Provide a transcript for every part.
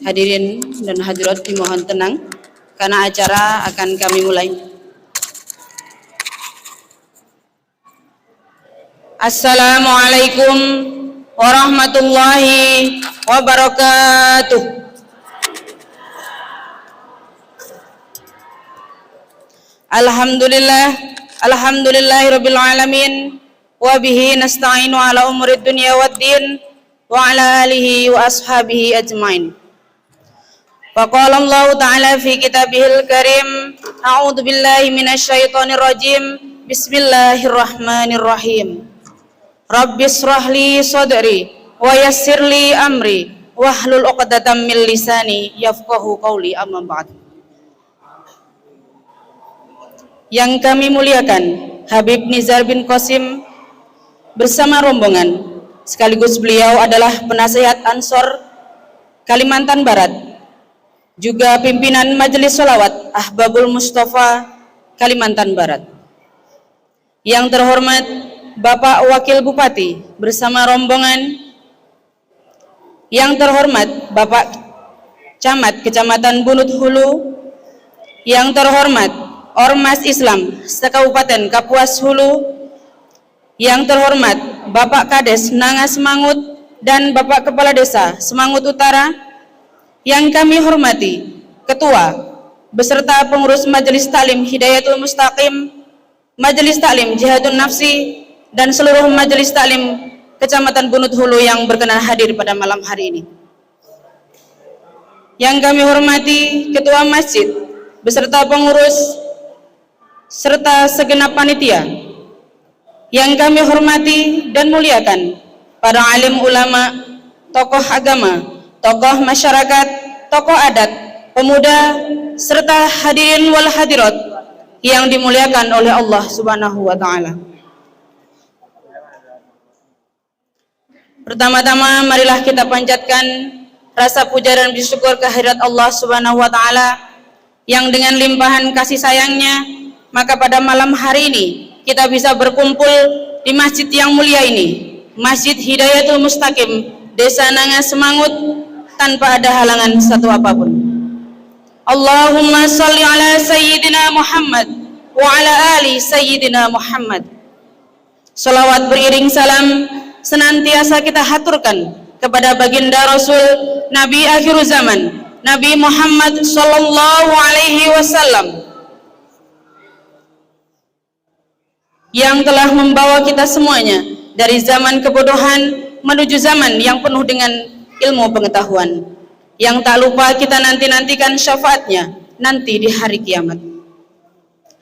Hadirin dan hadirat dimohon tenang karena acara akan kami mulai. Assalamualaikum warahmatullahi wabarakatuh. Alhamdulillahirabbil alamin wa bihi nasta'inu ala umurid dunya waddin wa ala alihi wa ashabihi ajmain. Faqala Allah Ta'ala fi kitabihil karim, a'udzu billahi minasyaitonir rajim. Bismillahirrahmanirrahim. Rabbis shrahli sadri wa yassirli amri wahlul 'uqdatam min lisani yafqahu qawli, amma ba'd. Yang kami muliakan Habib Nizar bin Qasim bersama rombongan, sekaligus beliau adalah penasehat Ansor Kalimantan Barat, juga pimpinan Majelis Sholawat Ahbabul Mustafa Kalimantan Barat. Yang terhormat Bapak Wakil Bupati bersama rombongan, yang terhormat Bapak Camat Kecamatan Bunut Hulu, yang terhormat Ormas Islam Sekabupaten Kapuas Hulu, yang terhormat Bapak Kades Nangas Semangut dan Bapak Kepala Desa Semangut Utara, yang kami hormati Ketua beserta pengurus Majelis Taklim Hidayatul Mustaqim, Majelis Taklim Jihadun Nafsi, dan seluruh Majelis Taklim Kecamatan Bunut Hulu yang berkenan hadir pada malam hari ini. Yang kami hormati Ketua Masjid beserta pengurus serta segenap panitia. Yang kami hormati dan muliakan para alim ulama, tokoh agama, tokoh masyarakat, tokoh adat, pemuda, serta hadirin wal hadirat yang dimuliakan oleh Allah Subhanahu wa Ta'ala. Pertama-tama marilah kita panjatkan rasa puja dan bersyukur kehadirat Allah Subhanahu wa Ta'ala yang dengan limpahan kasih sayangnya, maka pada malam hari ini kita bisa berkumpul di masjid yang mulia ini, Masjid Hidayatul Mustaqim, Desa Nangas Semangut, tanpa ada halangan satu apapun. Allahumma salli ala Sayyidina Muhammad wa ala ali Sayyidina Muhammad. Salawat beriring salam senantiasa kita haturkan kepada baginda Rasul Nabi akhir zaman, Nabi Muhammad sallallahu alaihi wasallam, yang telah membawa kita semuanya dari zaman kebodohan menuju zaman yang penuh dengan ilmu pengetahuan, yang tak lupa kita nantikan syafaatnya nanti di hari kiamat.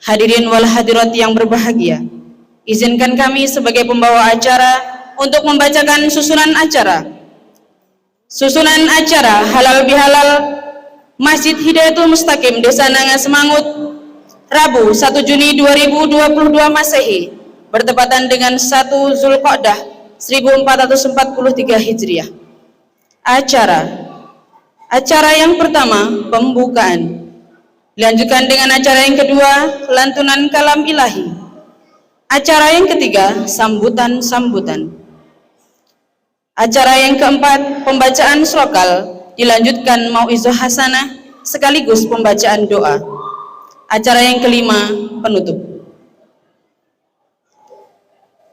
Hadirin wal hadirat yang berbahagia, izinkan kami sebagai pembawa acara untuk membacakan susunan acara halal bihalal Masjid Hidayatul Mustaqim Desa Nangas Semangut, Rabu 1 Juni 2022 Masehi, bertepatan dengan 1 Zulqa'dah 1443 Hijriah. Acara yang pertama pembukaan, dilanjutkan dengan acara yang kedua lantunan kalam ilahi, acara yang ketiga sambutan, acara yang keempat pembacaan slokal, dilanjutkan mau'izah hasanah sekaligus pembacaan doa, acara yang kelima penutup.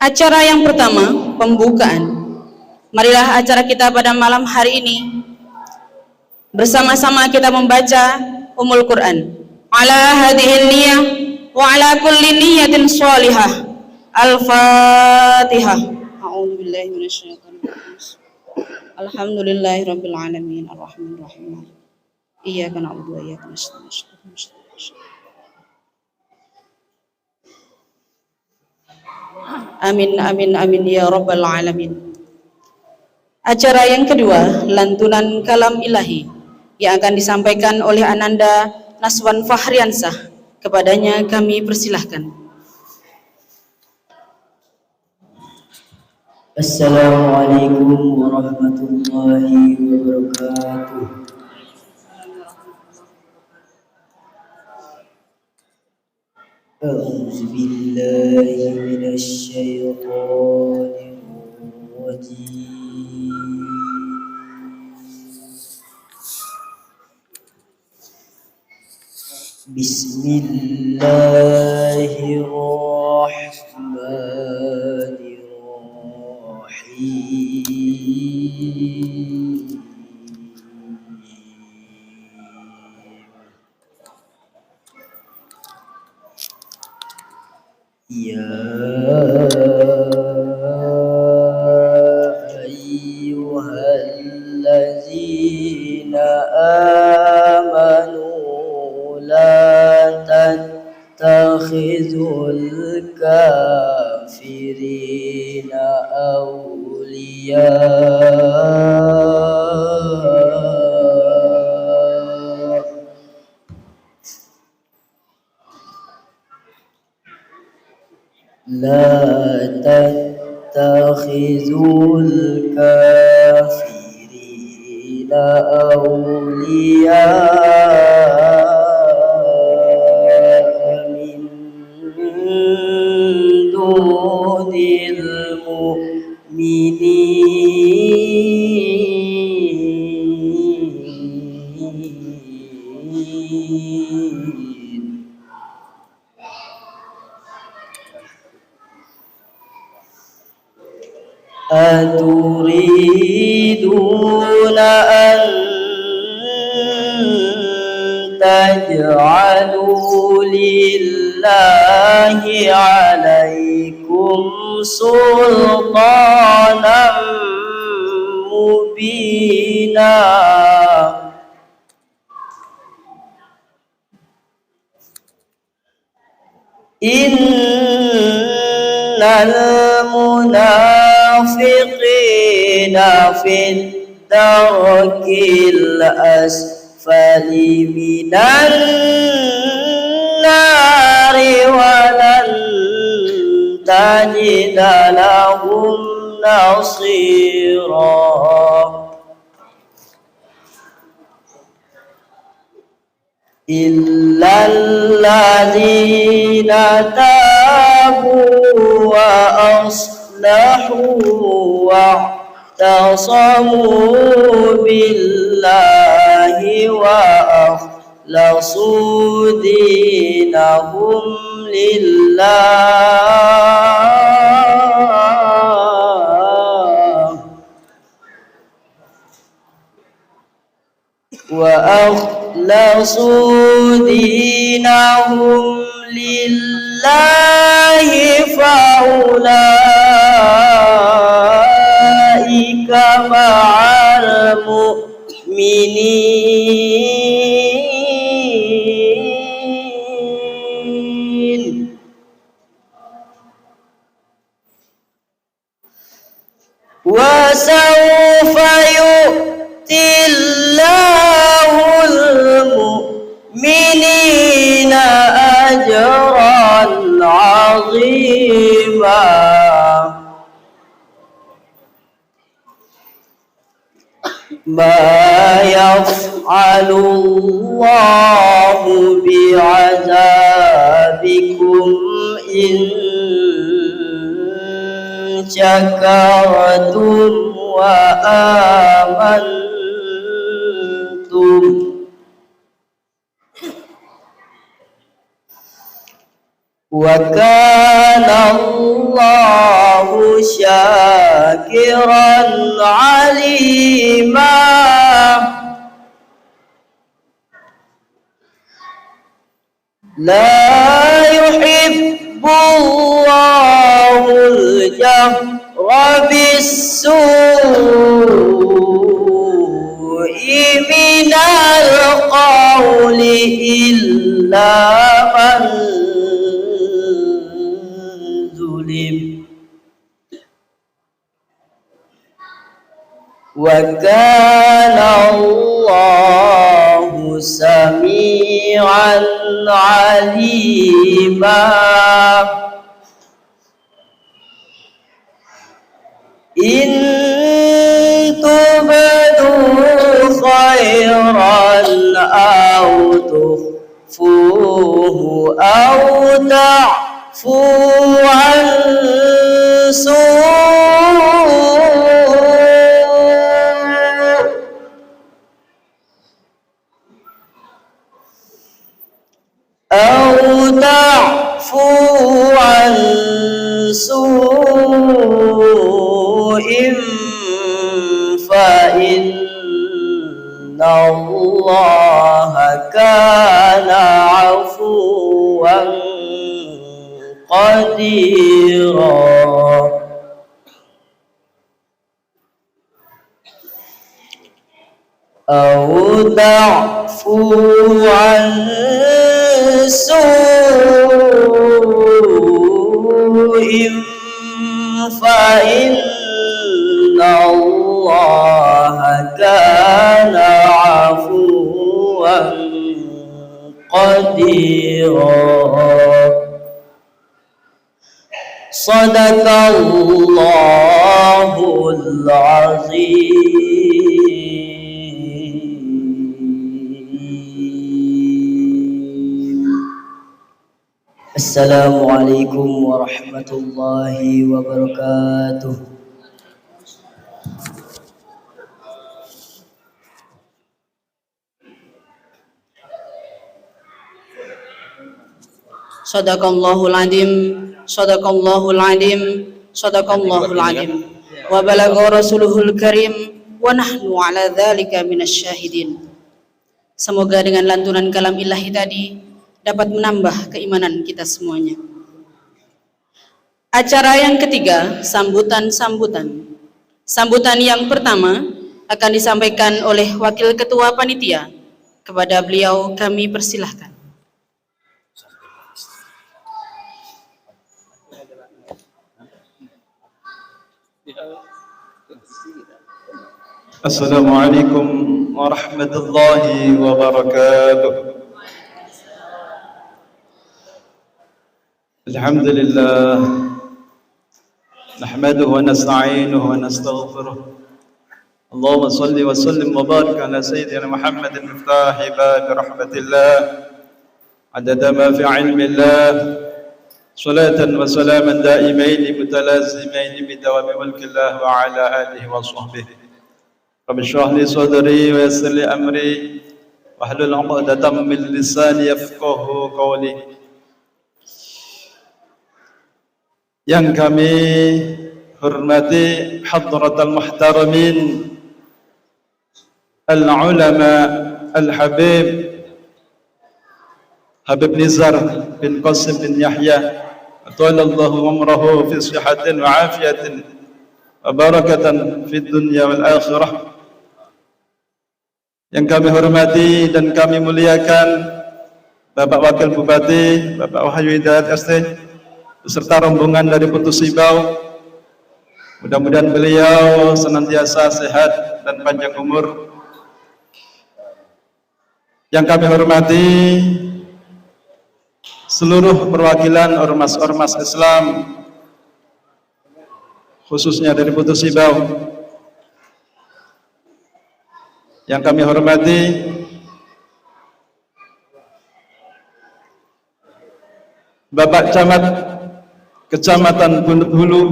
Acara yang pertama pembukaan. Marilah acara kita pada malam hari ini bersama-sama kita membaca Ummul Quran. Ala hadhihi niyah wa ala kulli niyatin sholihah. Al-Fatihah. A'udzu billahi minasyaitonir rajim. Alhamdulillahirabbil alamin arrahmanir rahim. Iyyaka na'budu wa iyyaka nasta'in. Amin amin amin ya rabbal alamin. Acara yang kedua lantunan kalam ilahi yang akan disampaikan oleh Ananda Naswan Fahriansah. Kepadanya kami persilahkan. Assalamualaikum warahmatullahi wabarakatuh. أعوذ بالله من الشيطان الرجيم Bismillahirrahmanirrahim. Ya ayyuhallazina amanu la tattakhizul kafirina awliya لا تتخذوا الكافرين أولياء من دون المؤمنين أتريدون أن تجعلوا لله عليكم سلطانا مبينا إن المنافقين في الدرك الأسفل من النار ولن تجد لهم نصيرا إلا الذين تابوا وأصلحوا واعتصموا بالله وأخلصوا دينهم لله وأخلصوا دينهم لله فأولئك مع المؤمنين وسوف يؤتي الله المؤمنين أجرا عظيما ما يفعل الله بعذابكم إن شكرتم وآمنتم وكان الله شاكرا عليما لا يحب الله الجهر بالسوء من القول إلا من ظلم وكان الله سميعا عليما إن تبدوا خيرا أو تخفوه أو تعفوا عن سوء سوء فإن الله كان عفوا قديرا. أو تعفو عن سوء فإن الله كان عفوا قديرا. صدق الله العظيم. السلام عليكم ورحمة الله وبركاته. Sadaqallahul azim, sadaqallahul azim, sadaqallahul azim. Wa balagha rasuluhul karim wa nahnu ala dzalika minasyahidin. Semoga dengan lantunan kalam ilahi tadi dapat menambah keimanan kita semuanya. Acara yang ketiga, sambutan-sambutan. Sambutan yang pertama akan disampaikan oleh Wakil Ketua Panitia. Kepada beliau kami persilahkan. Assalamualaikum warahmatullahi wabarakatuh. Alhamdulillah, nahmaduhu wa nasta'inuhu wa nastaghfiruh. Allahumma salli wa sallim wa barik ala sayyidina Muhammadin miftahi bab rahmatillah adada ma fi ilmillah salatan wa salaman daimaini mutalazimaini bidawami mulkillah wa ala alihi wa sahbihi. Rabbi shrah li sadri wa yassir li amri wahlul 'uqdatam min lisani yafqahu qawli. Yang kami hormati hadratal muhtaramin al-ulama al-habib Habib Nizar bin Qasim bin Yahya atalallahu umrahu fi sihatin wa afiyatin wa barakatan fi dunya wal akhirah. Yang kami hormati dan kami muliakan Bapak Wakil Bupati Bapak Wahyu Hidayat ST beserta rombongan dari Putus Sibau. Mudah-mudahan beliau senantiasa sehat dan panjang umur. Yang kami hormati seluruh perwakilan ormas-ormas Islam, khususnya dari Putus Sibau. Yang kami hormati Bapak Camat Kecamatan Bunut Hulu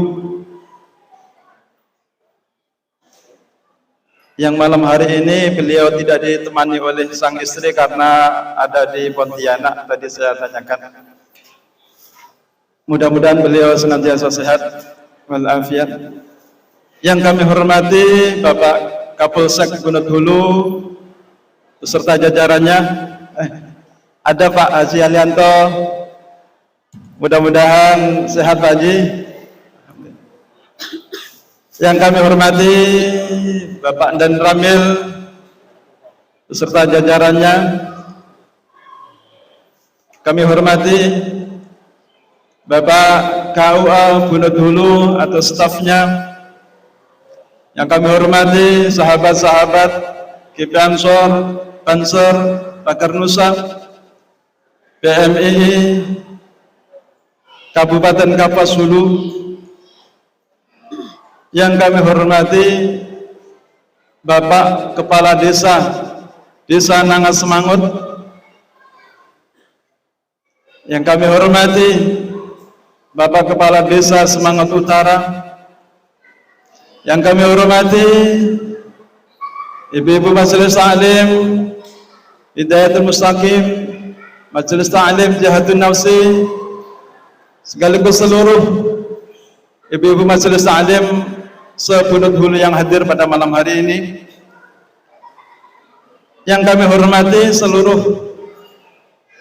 yang malam hari ini beliau tidak ditemani oleh sang istri karena ada di Pontianak, tadi saya tanyakan. Mudah-mudahan beliau senantiasa sehat walafiat. Yang kami hormati Bapak Kapolsek Bunut Hulu beserta jajarannya. Ada Pak Haji Alianto. Mudah-mudahan sehat Pak Haji. Yang kami hormati Bapak Dan Ramil beserta jajarannya. Kami hormati Bapak KUA Bunut Hulu atau stafnya. Yang kami hormati sahabat-sahabat GP Ansor, Banser, Pakar Nusa, PMI Kabupaten Kapuas Hulu. Yang kami hormati Bapak Kepala Desa Nangas Semangut. Yang kami hormati Bapak Kepala Desa Semangut Utara. Yang kami hormati Ibu-ibu Majelis Ta'lim Hidayatul Mustaqim, Majelis Ta'lim Jihadun Nafsi, sekaligus seluruh ibu-ibu majelis ta'lim sebunut hulu yang hadir pada malam hari ini, yang kami hormati seluruh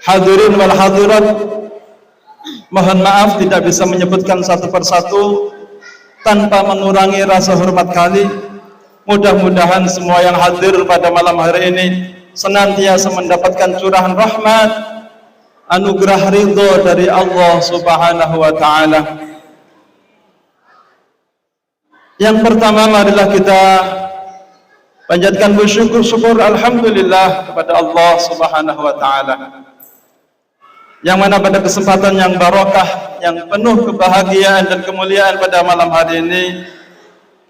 hadirin wal hadirat, mohon maaf tidak bisa menyebutkan satu persatu tanpa mengurangi rasa hormat kami. Mudah-mudahan semua yang hadir pada malam hari ini senantiasa mendapatkan curahan rahmat, anugerah ridho dari Allah Subhanahu wa Ta'ala. Yang pertama, marilah kita panjatkan bersyukur alhamdulillah kepada Allah Subhanahu wa Ta'ala, yang mana pada kesempatan yang barokah, yang penuh kebahagiaan dan kemuliaan pada malam hari ini,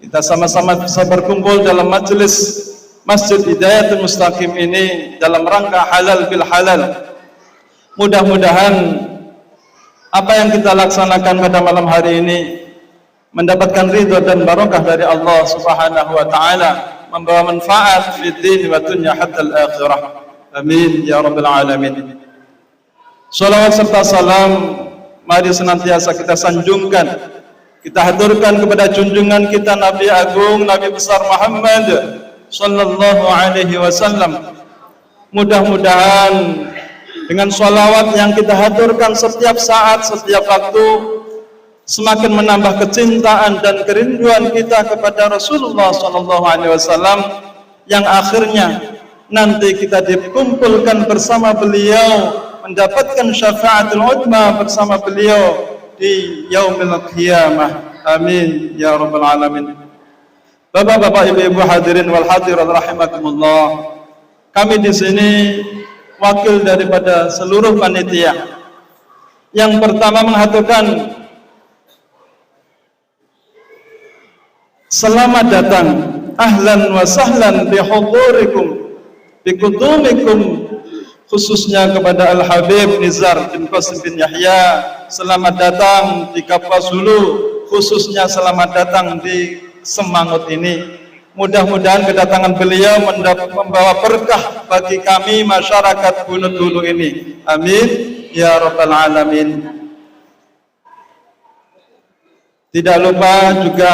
kita sama-sama bisa berkumpul dalam majelis Masjid Hidayatul Mustaqim ini dalam rangka halal bil halal. Mudah-mudahan apa yang kita laksanakan pada malam hari ini mendapatkan ridho dan barokah dari Allah Subhanahu wa Ta'ala, membawa manfaat fid din wa dunya hatta al-akhirah. Amin ya rabbal alamin. Salawat serta salam mari senantiasa kita sanjungkan, kita haturkan kepada junjungan kita Nabi Agung, Nabi besar Muhammad sallallahu alaihi wasallam. Mudah-mudahan dengan sholawat yang kita haturkan setiap saat, setiap waktu, semakin menambah kecintaan dan kerinduan kita kepada Rasulullah sallallahu alaihi wasallam, yang akhirnya nanti kita dikumpulkan bersama beliau, mendapatkan syafaatul uzma bersama beliau di yaumil qiyamah. Amin ya rabbal alamin. Bapak-bapak, ibu-ibu hadirin wal hadirat rahimakumullah. Kami di sini wakil daripada seluruh panitia. Yang pertama menghaturkan selamat datang, ahlan wa sahlan bi hudurikum, bi kudumikum, khususnya kepada Al-Habib Nizar bin Qasim bin Yahya. Selamat datang di Kapuas Hulu, khususnya selamat datang di Semangut ini. Mudah-mudahan kedatangan beliau membawa berkah bagi kami masyarakat Bunut Hulu ini. Amin ya rabbal alamin. Tidak lupa juga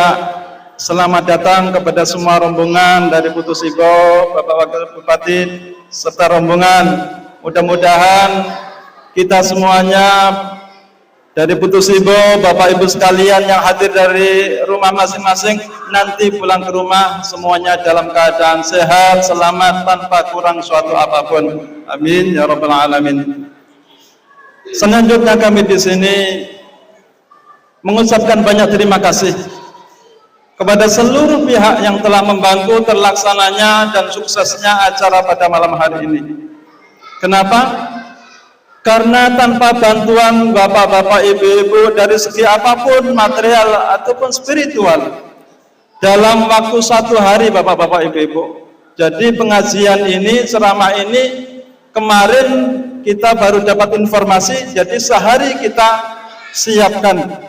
selamat datang kepada semua rombongan dari Putu Sibo, Bapak Wakil Bupati serta rombongan. Mudah-mudahan kita semuanya dari Putu Sibo, Bapak Ibu sekalian yang hadir dari rumah masing-masing, nanti pulang ke rumah semuanya dalam keadaan sehat, selamat, tanpa kurang suatu apapun. Amin ya rabbal alamin. Selanjutnya kami di sini mengucapkan banyak terima kasih kepada seluruh pihak yang telah membantu terlaksananya dan suksesnya acara pada malam hari ini. Kenapa? Karena tanpa bantuan bapak-bapak, ibu-ibu dari segi apapun, material ataupun spiritual, dalam waktu 1 hari bapak-bapak, ibu-ibu. Jadi pengajian ini, ceramah ini, kemarin kita baru dapat informasi, jadi sehari kita siapkan.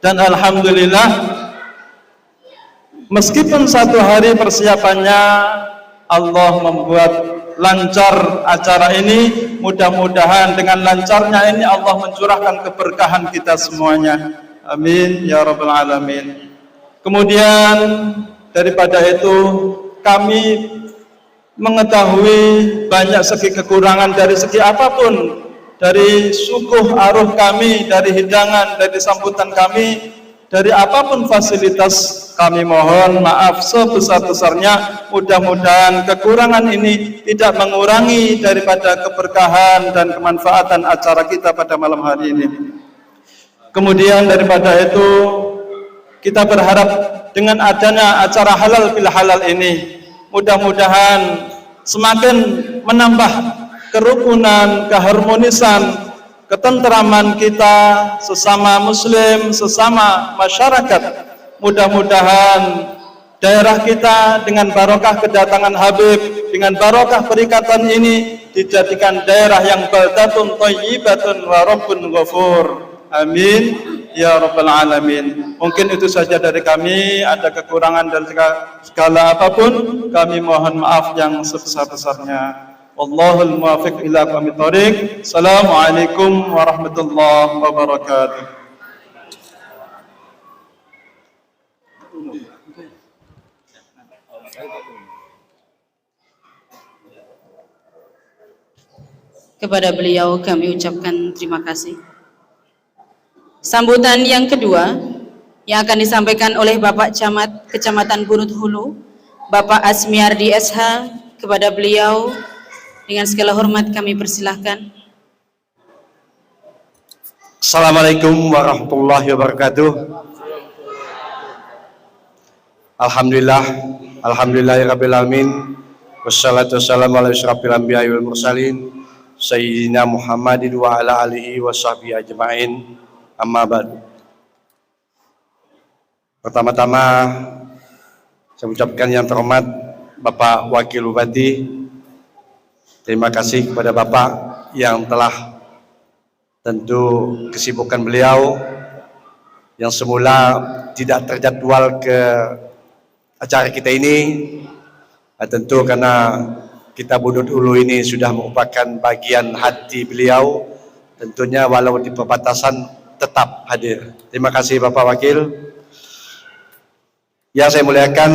Dan alhamdulillah, meskipun 1 hari persiapannya, Allah membuat lancar acara ini. Mudah-mudahan dengan lancarnya ini Allah mencurahkan keberkahan kita semuanya. Amin ya rabbal alamin. Kemudian daripada itu, kami mengetahui banyak segi kekurangan dari segi apapun, dari sukuh aruh kami, dari hidangan, dari sambutan kami, dari apapun fasilitas. Kami mohon maaf sebesar-besarnya. Mudah-mudahan kekurangan ini tidak mengurangi daripada keberkahan dan kemanfaatan acara kita pada malam hari ini. Kemudian daripada itu, kita berharap dengan adanya acara halal bil halal ini, mudah-mudahan semakin menambah kerukunan, keharmonisan, ketentraman kita sesama muslim, sesama masyarakat. Mudah-mudahan daerah kita dengan barokah kedatangan Habib, dengan barokah perikatan ini, dijadikan daerah yang baldatun thayyibatun wa rabbun ghafur. Amin ya rabbal alamin. Mungkin itu saja dari kami. Ada kekurangan dan segala apapun, kami mohon maaf yang sebesar-besarnya. Wallahul muwaffiq ila aqwamit thoriq. Assalamualaikum warahmatullahi wabarakatuh. Kepada beliau kami ucapkan terima kasih. Sambutan yang kedua yang akan disampaikan oleh Bapak Camat Kecamatan Bunut Hulu, Bapak Asmiardi SH. Kepada beliau dengan segala hormat kami persilahkan. Assalamualaikum warahmatullahi wabarakatuh. Alhamdulillahirabbil alamin. Wassalatu wassalamu ala asyrafil anbiya'i wal mursalin sayyidina Muhammadin wa ala alihi washabbihi ajmain. Amma ba'du. Pertama-tama saya ucapkan yang terhormat Bapak Wakil Bupati. Terima kasih kepada Bapak yang telah tentu kesibukan beliau yang semula tidak terjadwal ke acara kita ini, tentu karena kita Bunut Hulu ini sudah merupakan bagian hati beliau, tentunya walau di perbatasan tetap hadir. Terima kasih Bapak Wakil. Yang saya muliakan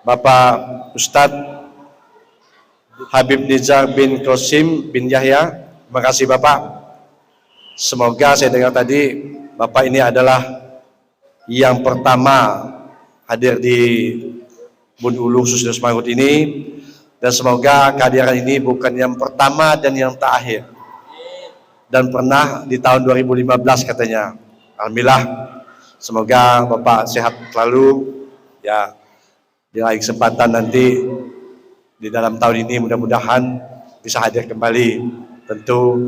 Bapak Ustadz Habib Nizar bin Qasim bin Yahya. Terima kasih Bapak. Semoga saya dengar tadi Bapak ini adalah yang pertama hadir di Bunut Hulu khususnya Semangut ini, dan semoga kehadiran ini bukan yang pertama dan yang terakhir. Dan pernah di tahun 2015 katanya. Alhamdulillah. Semoga Bapak sehat selalu ya. Di lain kesempatan nanti di dalam tahun ini mudah-mudahan bisa hadir kembali. Tentu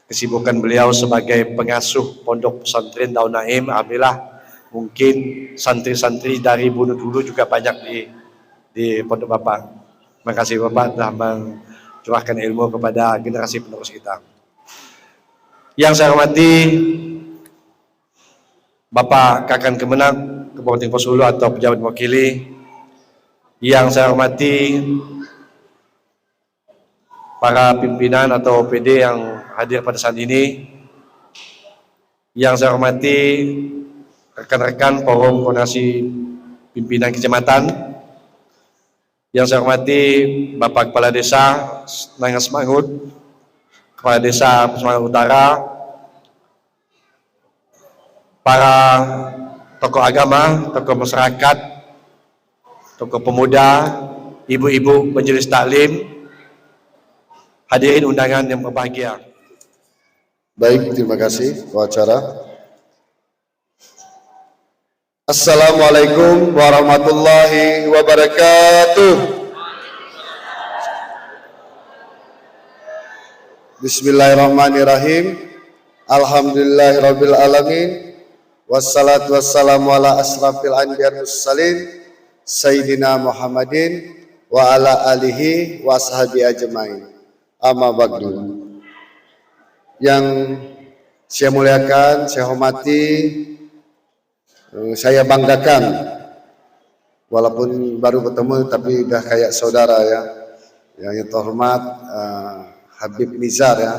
kesibukan beliau sebagai pengasuh Pondok Pesantren Darul Naim, alhamdulillah mungkin santri-santri dari Bunut Hulu juga banyak di Pondok Bapak. Terima kasih Bapak telah mencurahkan ilmu kepada generasi penerus kita. Yang saya hormati Bapak Kakan Kemenang Kabupaten Pos Hulu atau pejabat mewakili. Yang saya hormati para pimpinan atau OPD yang hadir pada saat ini. Yang saya hormati rekan-rekan forum koordinasi pimpinan kecamatan. Yang saya hormati Bapak Kepala Desa Nangas Semangut, Kepala Desa Semangut Utara, para tokoh agama, tokoh masyarakat, tokoh pemuda, ibu-ibu majelis taklim, hadirin undangan yang berbahagia. Baik, terima kasih wawancara. Assalamualaikum warahmatullahi wabarakatuh. Bismillahirrahmanirrahim. Alhamdulillahirabbil alamin. Wassalatu wassalamu ala asrafil anbiya'i wal mursalin sayyidina Muhammadin wa ala alihi wa ashabi ajmain. Amma ba'du. Yang saya muliakan, saya hormati, saya banggakan, walaupun baru ketemu tapi udah kayak saudara ya. Yang terhormat Habib Nizar ya,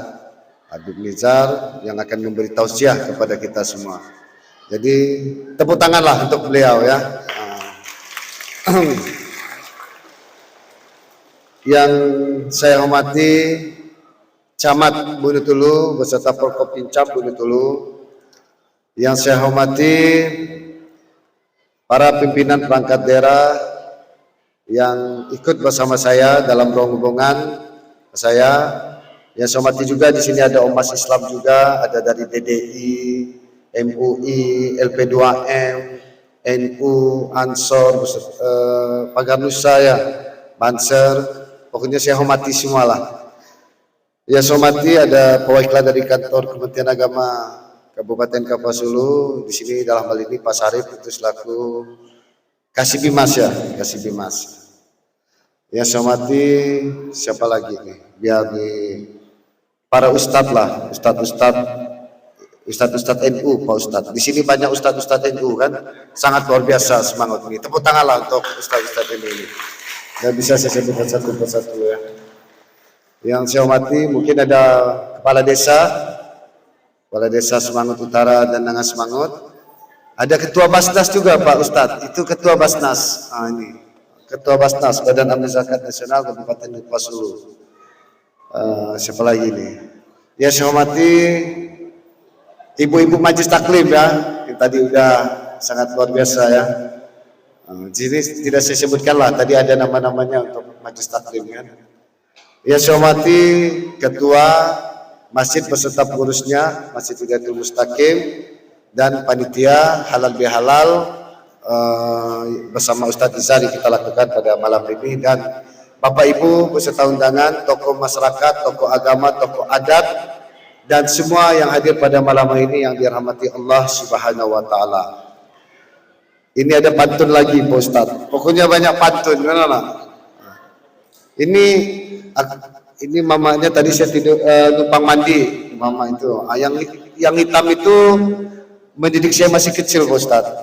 Habib Nizar yang akan memberi tausiah kepada kita semua. Jadi tepuk tanganlah untuk beliau ya. Yang saya hormati Camat Bunut Hulu beserta Forkopimcam Bunut Hulu. Yang saya hormati para pimpinan perangkat daerah yang ikut bersama saya dalam rombongan saya. Yang saya hormati juga di sini ada Ormas Islam juga, ada dari DDI, MUI, LP2M, NU, Ansor, Pagar Nusa ya, Banser, pokoknya saya hormati semualah. Ya saya hormati ada perwakilan dari kantor Kementerian Agama Kabupaten Kapuas Hulu, di sini dalam hal ini Pak Sarif itu selaku Kasibimas ya, Kasibimas. Ya saya hormati siapa lagi nih, biar di para ustadz lah, Ustadz NU, Pak Ustadz. Di sini banyak Ustadz NU kan, sangat luar biasa semangat ini. Tepuk tangan lah untuk Ustadz NU ini. Dan bisa saya sebutkan satu persatu ya. Yang saya hormati mungkin ada kepala desa, Kepala Desa Semangut Utara dan Nangas Semangut. Ada Ketua Basnas juga Pak Ustadz, itu Ketua Basnas. Ini Ketua Basnas Badan Amil Zakat Nasional Kabupaten Kapuas Hulu. Siapa lagi ini? Ya, saya hormati ibu-ibu Majelis Taklim ya, yang tadi udah sangat luar biasa ya. Jadi tidak saya sebutkan lah, tadi ada nama-namanya untuk Majelis Taklim kan. Ya, saya hormati Ketua Masjid beserta pengurusnya, Masjid Hidayatul Mustaqim, dan panitia halal bihalal bersama Ustadz Izari kita lakukan pada malam ini, dan Bapak Ibu beserta undangan, tokoh masyarakat, tokoh agama, tokoh adat, dan semua yang hadir pada malam ini yang dirahmati Allah Subhanahu wa Ta'ala. Ini ada pantun lagi Pak Ustadz, pokoknya banyak pantun. Ini mamanya tadi saya tidur numpang mandi, mama itu. Yang hitam itu mendidik saya masih kecil Pak Ustadz.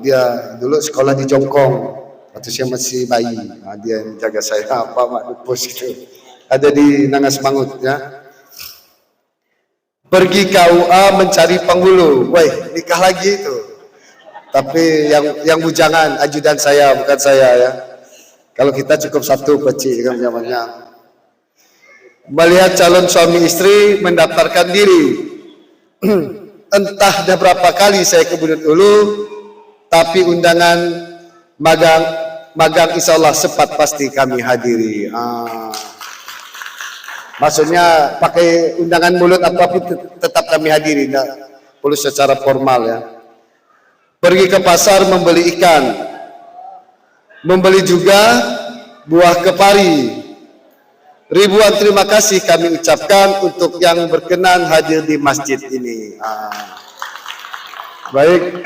Dia dulu sekolah di Jongkong waktu saya masih bayi. Dia yang jaga saya, Pak Mak Dupus gitu. Ada di Nangas Semangut ya. Pergi KUA mencari penghulu. Woi, nikah lagi itu. Tapi yang bujangan ajudan saya, bukan saya ya. Kalau kita cukup satu peci kan zamannya. Melihat calon suami istri mendaftarkan diri. Entah dah berapa kali saya ke Bukit Hulu, tapi undangan magang insya Allah sempat pasti kami hadiri. Maksudnya pakai undangan mulut apapun tetap kami hadiri, tidak perlu secara formal ya. Pergi ke pasar membeli ikan, membeli juga buah kepari. Ribuan terima kasih kami ucapkan untuk yang berkenan hadir di masjid ini. Baik,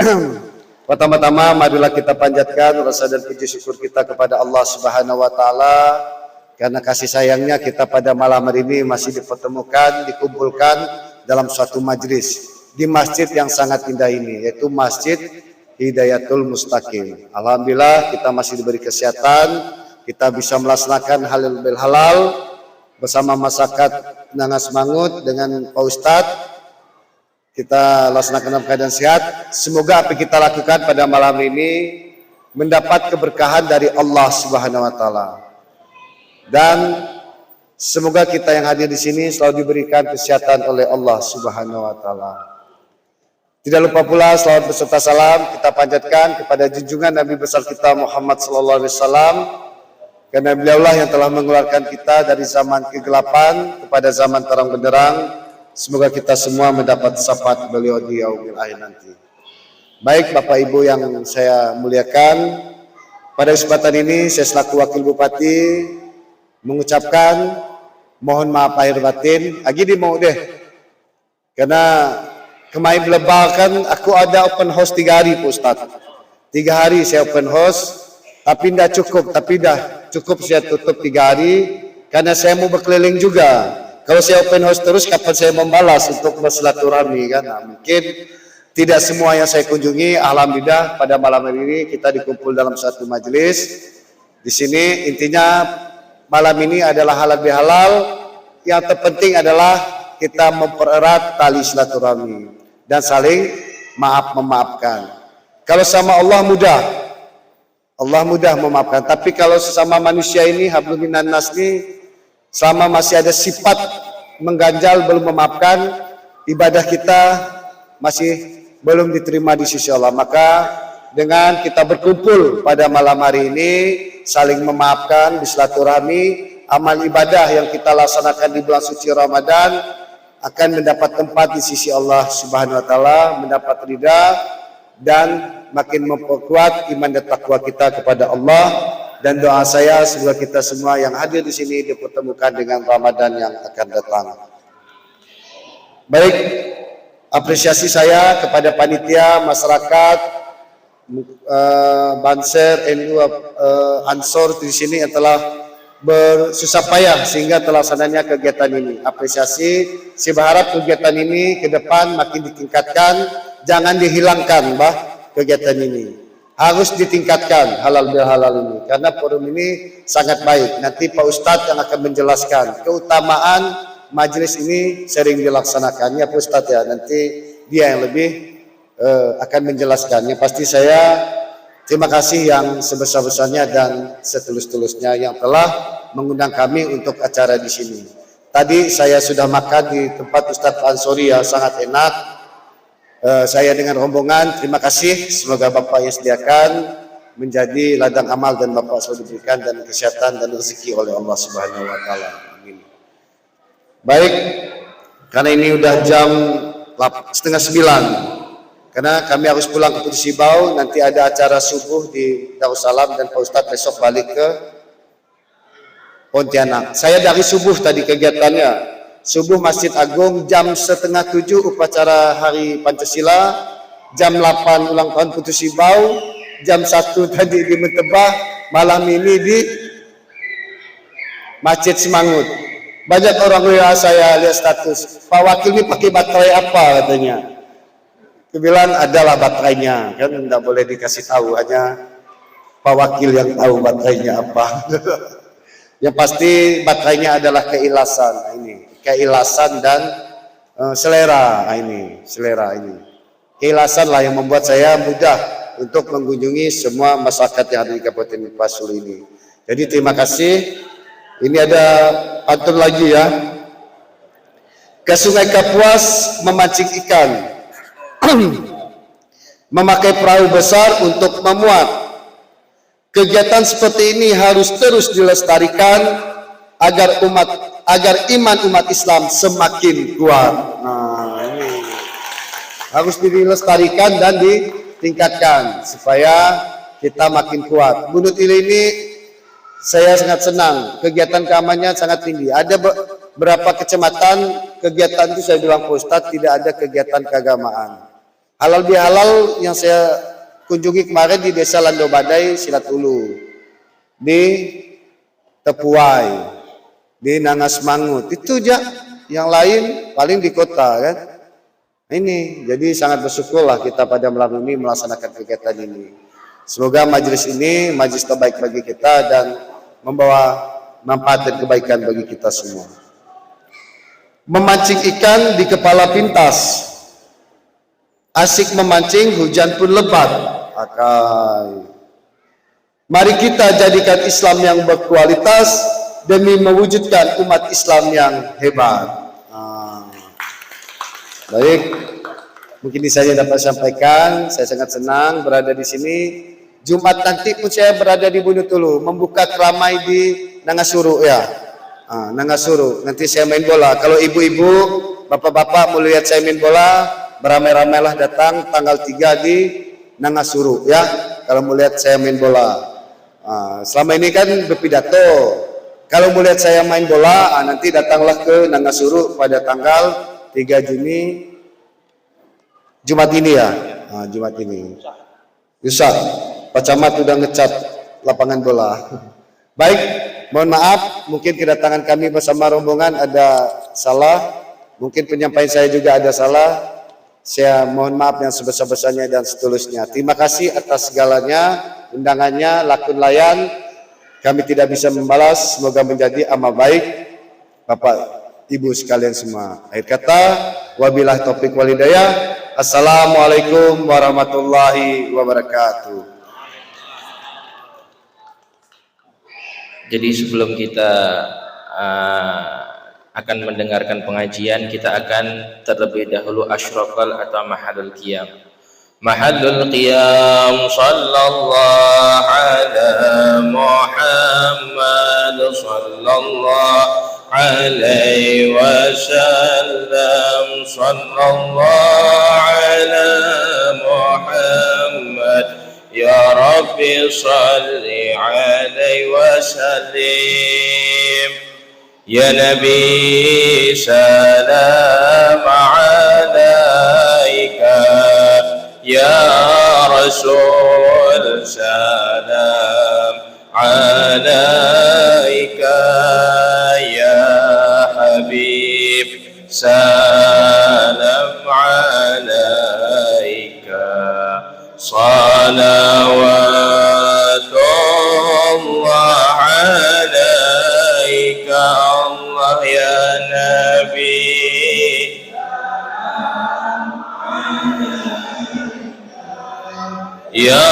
pertama-tama marilah kita panjatkan rasa dan puji syukur kita kepada Allah Subhanahu wa Ta'ala, karena kasih sayangnya kita pada malam hari ini masih dipertemukan, dikumpulkan dalam suatu majlis di masjid yang sangat indah ini, yaitu Masjid Hidayatul Mustaqim. Alhamdulillah kita masih diberi kesehatan, kita bisa melaksanakan halal bil halal bersama masyarakat Nangas Semangut dengan Pak Ustadz. Kita laksanakan dalam keadaan sehat. Semoga apa yang kita lakukan pada malam ini mendapat keberkahan dari Allah Subhanahu wa Ta'ala. Dan semoga kita yang hadir di sini selalu diberikan kesehatan oleh Allah Subhanahu wa Ta'ala. Tidak lupa pula salawat beserta salam kita panjatkan kepada junjungan Nabi besar kita Muhammad sallallahu alaihi wasallam, karena beliaulah yang telah mengeluarkan kita dari zaman kegelapan kepada zaman terang benderang. Semoga kita semua mendapat syafaat beliau di yaumil akhir nanti. Baik Bapak Ibu yang saya muliakan, pada kesempatan ini saya selaku Wakil Bupati mengucapkan mohon maaf lahir batin. Gini mau deh, karena kemarin lebaran aku ada open house 3 hari Pak Ustadz. 3 hari saya open house, tapi tidak cukup, cukup saya tutup 3 hari karena saya mau berkeliling juga. Kalau saya open house terus kapan saya membalas untuk bersilaturahmi kan? Mungkin tidak semua yang saya kunjungi. Alhamdulillah pada malam hari ini kita dikumpul dalam satu majelis. Di sini intinya malam ini adalah halal bihalal. Yang terpenting adalah kita mempererat tali silaturahmi dan saling memaafkan. Kalau sama Allah mudah memaafkan. Tapi kalau sesama manusia ini hablum minan nas ini, selama masih ada sifat mengganjal belum memaafkan, ibadah kita masih belum diterima di sisi Allah. Maka dengan kita berkumpul pada malam hari ini, saling memaafkan, bersilaturahmi, amal ibadah yang kita laksanakan di bulan suci Ramadan akan mendapat tempat di sisi Allah Subhanahu wa Ta'ala, mendapat ridha dan makin memperkuat iman dan takwa kita kepada Allah. Dan doa saya semoga kita semua yang hadir di sini dipertemukan dengan Ramadan yang akan datang. Baik, apresiasi saya kepada panitia, masyarakat, Banser, NU, Ansor di sini yang telah bersusah payah sehingga terlaksananya kegiatan ini. Apresiasi, saya berharap kegiatan ini ke depan makin ditingkatkan, jangan dihilangkan kegiatan ini. Harus ditingkatkan halal bil halal ini, karena forum ini sangat baik. Nanti Pak Ustadz yang akan menjelaskan keutamaan majelis ini sering dilaksanakannya Pak Ustadz ya, nanti dia yang lebih akan menjelaskannya. Pasti saya terima kasih yang sebesar-besarnya dan setulus-tulusnya yang telah mengundang kami untuk acara di sini. Tadi saya sudah makan di tempat Ustadz Ansori ya, sangat enak. Saya dengan rombongan terima kasih, semoga Bapak yang sediakan menjadi ladang amal dan Bapak selalu diberikan dan kesehatan dan rezeki oleh Allah Subhanahu wa taala. Amin. Baik, karena ini udah jam 8:30. Karena kami harus pulang ke Putus Sibau, nanti ada acara subuh di Darussalam dan Pak Ustadz besok balik ke Pontianak. Saya dari subuh tadi kegiatannya, subuh Masjid Agung, jam 6:30 upacara Hari Pancasila, jam 8 ulang tahun Putus Sibau, jam 1 tadi di Mentebah, malam ini di Masjid Semangut. Banyak orang yang saya lihat status, Pak Wakil ini pakai baterai apa katanya. Kebilang adalah baterainya, kan tidak boleh dikasih tahu, hanya Pak Wakil yang tahu baterainya apa. Yang pasti baterainya adalah keilasan. Nah, ini keilasan dan selera. Nah, ini selera ini. Keilasan lah yang membuat saya mudah untuk mengunjungi semua masyarakat yang ada di Kabupaten Pasul ini. Jadi terima kasih. Ini ada pantun lagi ya. Ke Sungai Kapuas memancing ikan. Memakai perahu besar untuk memuat. Kegiatan seperti ini harus terus dilestarikan agar iman umat Islam semakin kuat. Nah, ini harus dilestarikan dan ditingkatkan supaya kita makin kuat. Bunuh ini saya sangat senang, kegiatan keamanannya sangat tinggi. Ada beberapa kecamatan kegiatan itu saya bilang Pak Ustadz tidak ada kegiatan keagamaan. Halal bihalal yang saya kunjungi kemarin di Desa Lando Badai, Silatulu, di Tepuai, di Nangas Mangut, itu aja. Yang lain paling di kota kan. Ini jadi sangat bersyukurlah kita pada malam ini melaksanakan kegiatan ini. Semoga majelis ini majelis terbaik bagi kita dan membawa manfaat dan kebaikan bagi kita semua. Memancing ikan di kepala pintas. Asik memancing, hujan pun lebat. Akai. Mari kita jadikan Islam yang berkualitas demi mewujudkan umat Islam yang hebat. Baik, mungkin ini saja dapat sampaikan. Saya sangat senang berada di sini. Jumat nanti pun saya berada di Bunutulu, membuka keramai di Nangasuru ya. Nangasuru. Nanti saya main bola. Kalau ibu-ibu, bapak-bapak mau lihat saya main bola, beramai-ramailah datang tanggal 3 di Nangasuru ya. Kalau mau lihat saya main bola. Selama ini kan berpidato. Kalau mau lihat saya main bola, nanti datanglah ke Nangasuru pada tanggal 3 Juni Jumat ini ya. Jumat ini. Yusak, Pak Camat udah ngecat lapangan bola. Baik, mohon maaf, mungkin kedatangan kami bersama rombongan ada salah. Mungkin penyampaian saya juga ada salah. Saya mohon maaf yang sebesar-besarnya dan setulusnya. Terima kasih atas segalanya, undangannya, lakun layan. Kami tidak bisa membalas, semoga menjadi amal baik Bapak Ibu sekalian semua. Akhir kata, wabillahi taufiq wal hidayah. Assalamualaikum warahmatullahi wabarakatuh. Jadi sebelum kita akan mendengarkan pengajian, kita akan terlebih dahulu asyrafal atau mahallul qiyam. Mahallul qiyam sallallahu ala Muhammad sallallahu alaihi wasallam sallallahu ala Muhammad ya Rabbi salli alaihi wasallim. Ya Nabi salam alaika, ya Rasul salam alaika, ya Habib salam alaika, salawatullah alaika Allah ya Nabi يا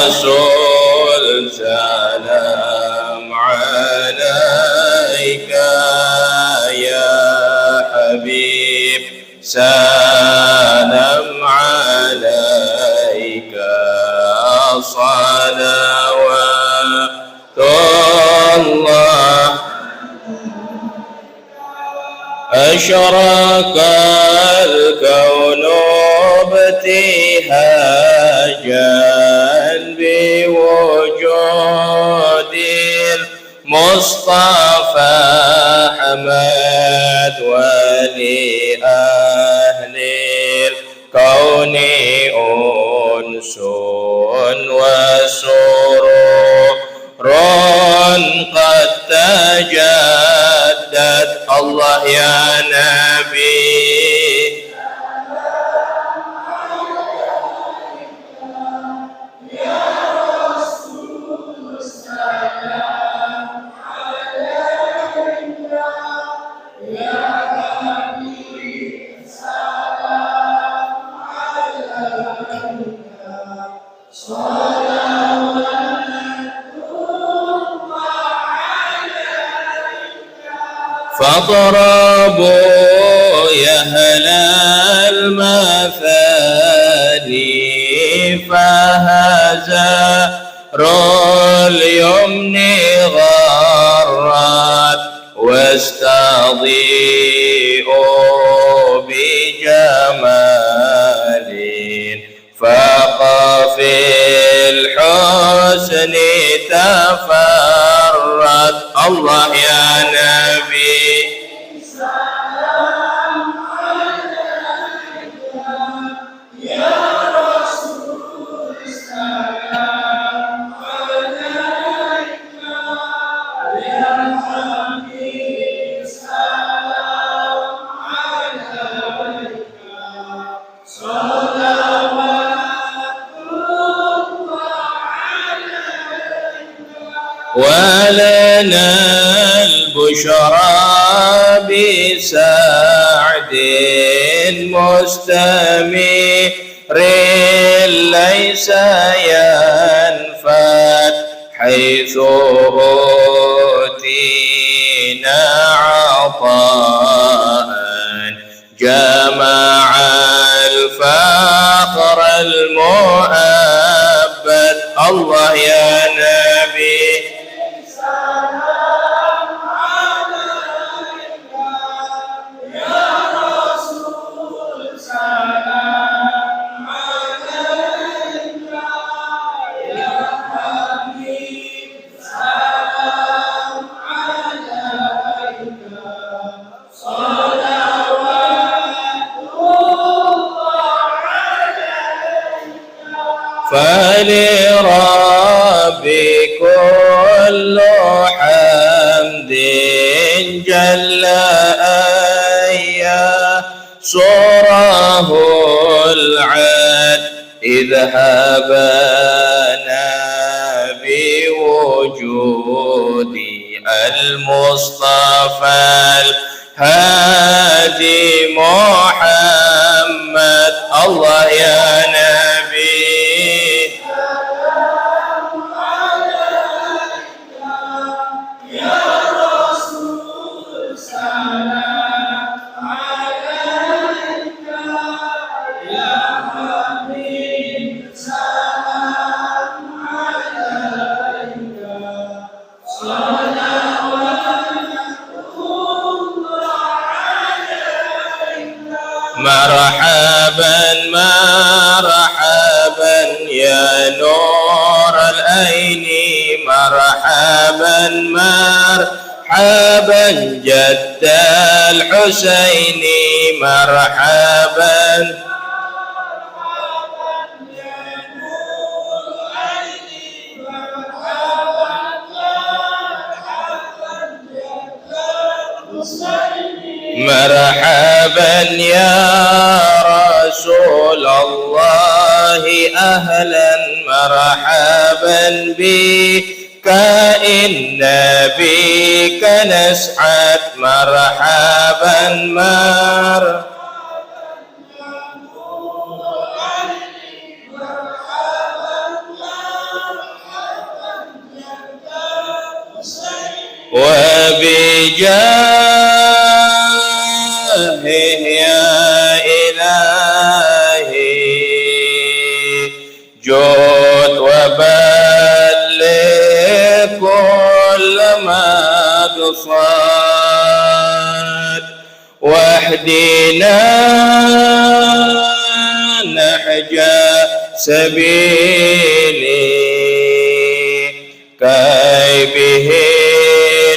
رسول سلام عليك يا حبيب سلام عليك صلوات الله أشرق الكون ابتهاجا بوجود المصطفى حمد ولأهل الكون أنس وسرور قد تجدد الله يا نبي فاضربوا يا أهل المثاني فهزار اليمن غرات واستضيئوا بجمال فاق في الحسن تفرد الله يا نبي ولنا البشرى بسعد مستمر ليس ينفد حيث أوتينا عطاء جمع الفخر المؤبد الله يا نبي فلربي كل حمد جل أيا صوره العد إذ هبنا بوجود المصطفى الهادي محمد الله يا نبي مرحبا مرحبا يا نور العين مرحبا مرحبا جد الحسين مرحبا مرحبا يا رسول الله أهلا مرحبا بك إن بك نسعد مرحبا مرحبا وبجاهه يا إلهي جود وبلغ كل مقصد واهدنا نهج سبيلي كي به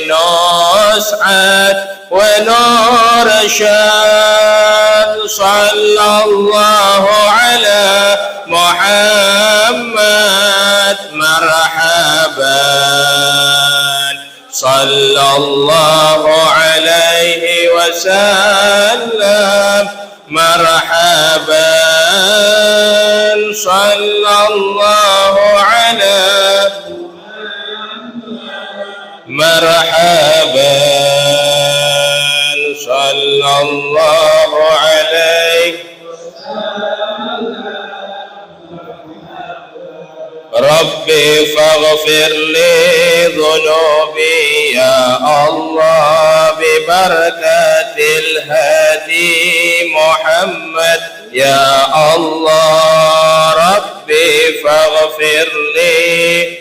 نسعد ونرشد صلى الله على محمد مرحبا صلى الله عليه وسلم مرحبا صلى الله على مرحبا صلى الله عليه ربي فاغفر لي ذنوبي يا الله ببركة الهادي محمد يا الله ربي فاغفر لي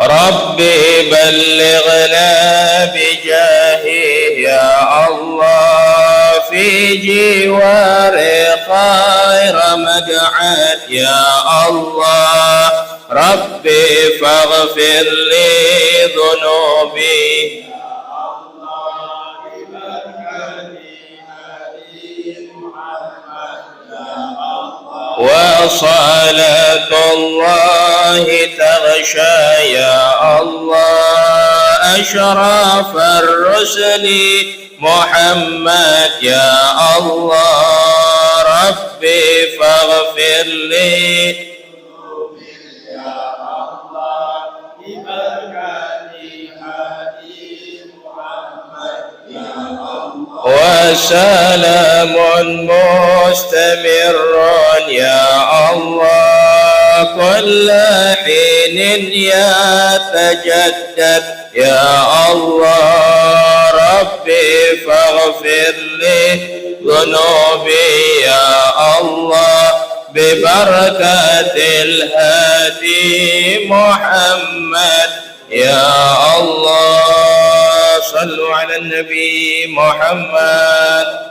ربي بلغنا بجاهه يا الله في جوار خير مقعد يا الله ربي فاغفر لي ذنوبي وصلاة الله تغشى يا الله أشرف الرسل محمد يا الله ربي فاغفر لي وسلام مستمر يا الله كل حين يتجدد يا الله ربي فاغفر لي ذنوبي يا الله ببركة الهادي محمد يا الله صلوا على النبي محمد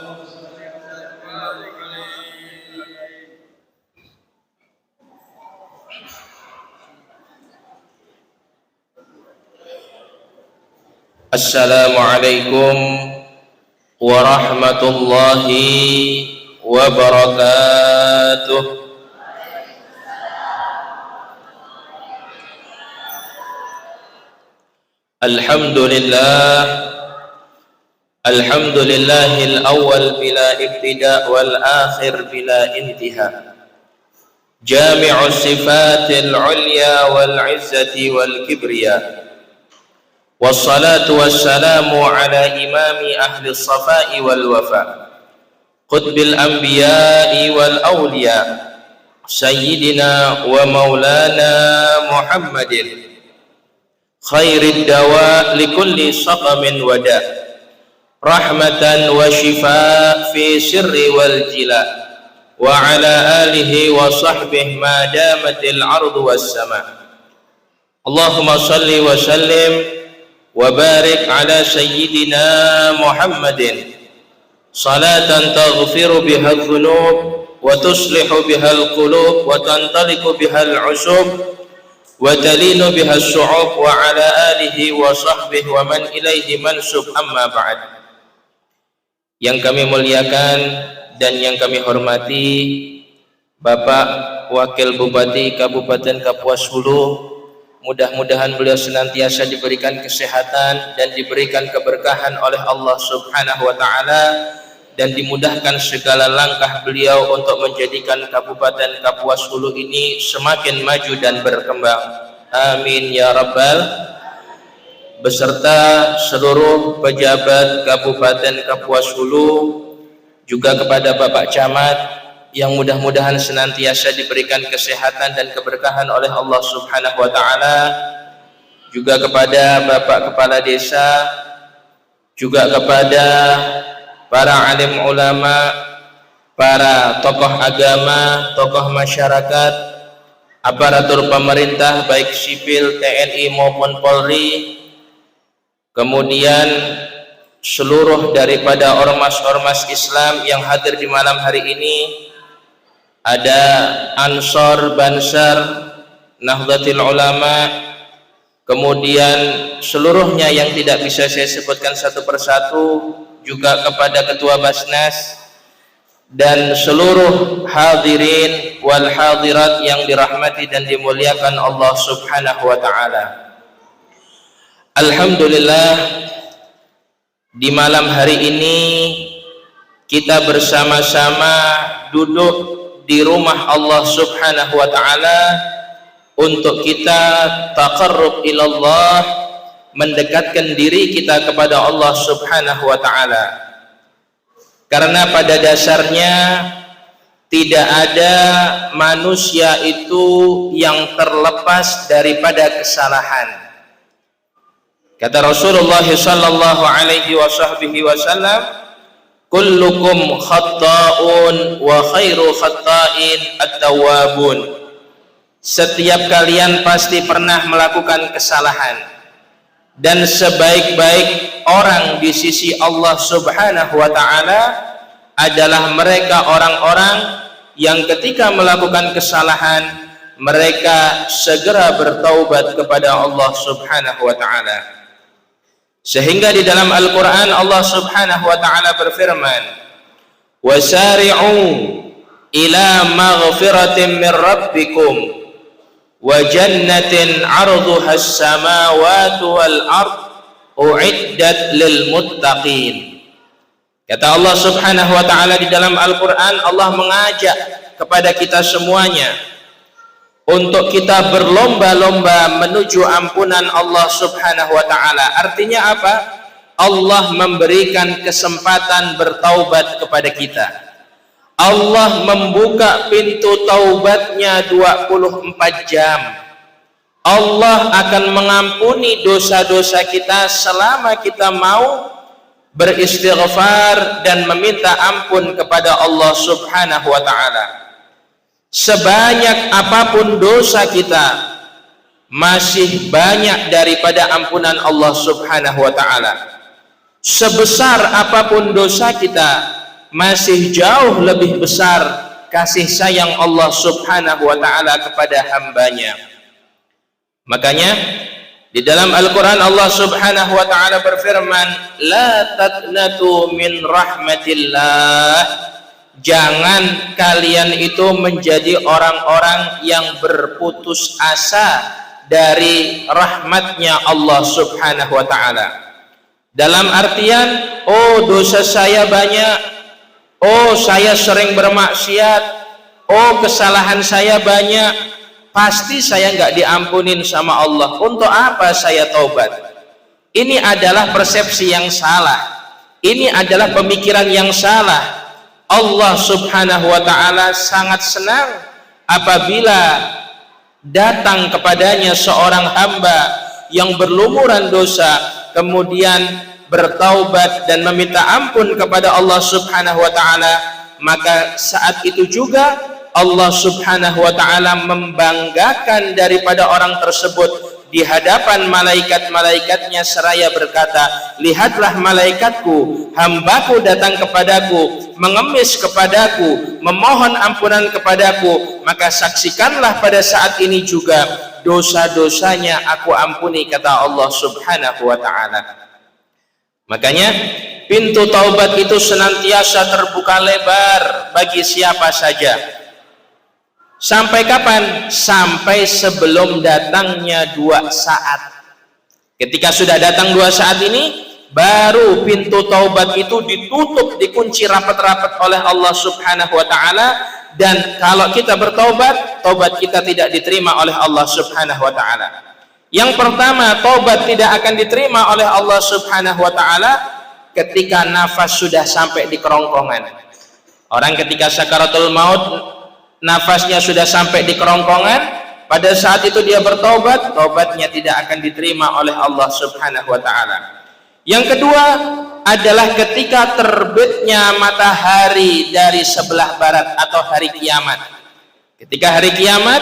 السلام عليكم ورحمة الله وبركاته. الحمد لله الأول بلا ابتداء والآخر بلا انتهاء جامع الصفات العليا والعزة والكبرياء والصلاة والسلام على إمام أهل الصفاء والوفاء قطب الأنبياء والأولياء سيدنا ومولانا محمد خير الدواء لكل سقم وداء رحمة وشفاء في سر والجلاء وعلى آله وصحبه ما دامت الأرض والسماء اللهم صل وسلم وبارك على سيدنا محمد صلاة تغفر بها الذنوب وتصلح بها القلوب وتنطلق بها العشوب وتلين بها الشعوب وعلى آله وصحبه ومن إليه منسوب أما بعد. Yang kami muliakan dan yang kami hormati Bapak Wakil Bupati Kabupaten Kapuas Hulu, mudah-mudahan beliau senantiasa diberikan kesehatan dan diberikan keberkahan oleh Allah Subhanahu wa taala dan dimudahkan segala langkah beliau untuk menjadikan Kabupaten Kapuas Hulu ini semakin maju dan berkembang. Amin ya rabbal, beserta seluruh pejabat Kabupaten Kapuas Hulu, juga kepada Bapak Camat yang mudah-mudahan senantiasa diberikan kesehatan dan keberkahan oleh Allah Subhanahu wa taala, juga kepada Bapak Kepala Desa, juga kepada para alim ulama, para tokoh agama, tokoh masyarakat, aparatur pemerintah baik sipil, TNI maupun Polri, kemudian seluruh daripada ormas-ormas Islam yang hadir di malam hari ini. Ada Ansor, Bansar, Nahdlatul Ulama, kemudian seluruhnya yang tidak bisa saya sebutkan satu persatu, juga kepada Ketua Basnas dan seluruh hadirin wal hadirat yang dirahmati dan dimuliakan Allah Subhanahu wa taala. Alhamdulillah, di malam hari ini kita bersama-sama duduk di rumah Allah Subhanahu wa taala untuk kita taqarrub ilallah, mendekatkan diri kita kepada Allah Subhanahu wa taala. Karena pada dasarnya tidak ada manusia itu yang terlepas daripada kesalahan. Kata Rasulullah sallallahu alaihi wasallam, kullukum khatta'un wa khairu khatta'in at-tawwabun. Setiap kalian pasti pernah melakukan kesalahan, dan sebaik-baik orang di sisi Allah Subhanahu wa taala adalah mereka orang-orang yang ketika melakukan kesalahan mereka segera bertaubat kepada Allah Subhanahu wa taala. Sehingga di dalam Al-Quran Allah Subhanahu wa ta'ala berfirman, wasari'u ila maghfiratin min rabbikum wa jannatin 'arduha as-samawati wal ard u'iddat lil muttaqin. Kata Allah Subhanahu wa ta'ala di dalam Al-Quran, Allah mengajak kepada kita semuanya untuk kita berlomba-lomba menuju ampunan Allah Subhanahu wa ta'ala. Artinya apa? Allah memberikan kesempatan bertaubat kepada kita. Allah membuka pintu taubatnya 24 jam. Allah akan mengampuni dosa-dosa kita selama kita mau beristighfar dan meminta ampun kepada Allah Subhanahu wa ta'ala. Sebanyak apapun dosa kita, masih banyak daripada ampunan Allah Subhanahu wa ta'ala. Sebesar apapun dosa kita, masih jauh lebih besar kasih sayang Allah Subhanahu wa ta'ala kepada hambanya. Makanya di dalam Al-Quran Allah Subhanahu wa ta'ala berfirman, la taqnatu min rahmatillah. Jangan kalian itu menjadi orang-orang yang berputus asa dari rahmatnya Allah Subhanahu wa ta'ala. Dalam artian, oh dosa saya banyak, oh saya sering bermaksiat, oh kesalahan saya banyak, pasti saya nggak diampunin sama Allah. Untuk apa saya taubat? Ini adalah persepsi yang salah. Ini adalah pemikiran yang salah. Allah Subhanahu wa ta'ala sangat senang apabila datang kepadanya seorang hamba yang berlumuran dosa, kemudian bertaubat dan meminta ampun kepada Allah Subhanahu wa ta'ala. Maka saat itu juga Allah Subhanahu wa ta'ala membanggakan daripada orang tersebut di hadapan malaikat-malaikatnya seraya berkata, lihatlah malaikatku, hambaku datang kepadaku, mengemis kepadaku, memohon ampunan kepadaku, maka saksikanlah pada saat ini juga dosa-dosanya aku ampuni, kata Allah Subhanahu wa ta'ala. Makanya pintu taubat itu senantiasa terbuka lebar bagi siapa saja. Sampai kapan? Sampai sebelum datangnya 2 saat. Ketika sudah datang 2 saat ini, baru pintu taubat itu ditutup, dikunci rapat-rapat oleh Allah Subhanahu wa ta'ala. Dan kalau kita bertaubat, taubat kita tidak diterima oleh Allah Subhanahu wa ta'ala. Yang pertama, taubat tidak akan diterima oleh Allah Subhanahu wa ta'ala ketika nafas sudah sampai di kerongkongan. Orang ketika sakaratul maut, nafasnya sudah sampai di kerongkongan, pada saat itu dia bertobat, tobatnya tidak akan diterima oleh Allah Subhanahu wa ta'ala. Yang kedua adalah ketika terbitnya matahari dari sebelah barat atau hari kiamat. Ketika hari kiamat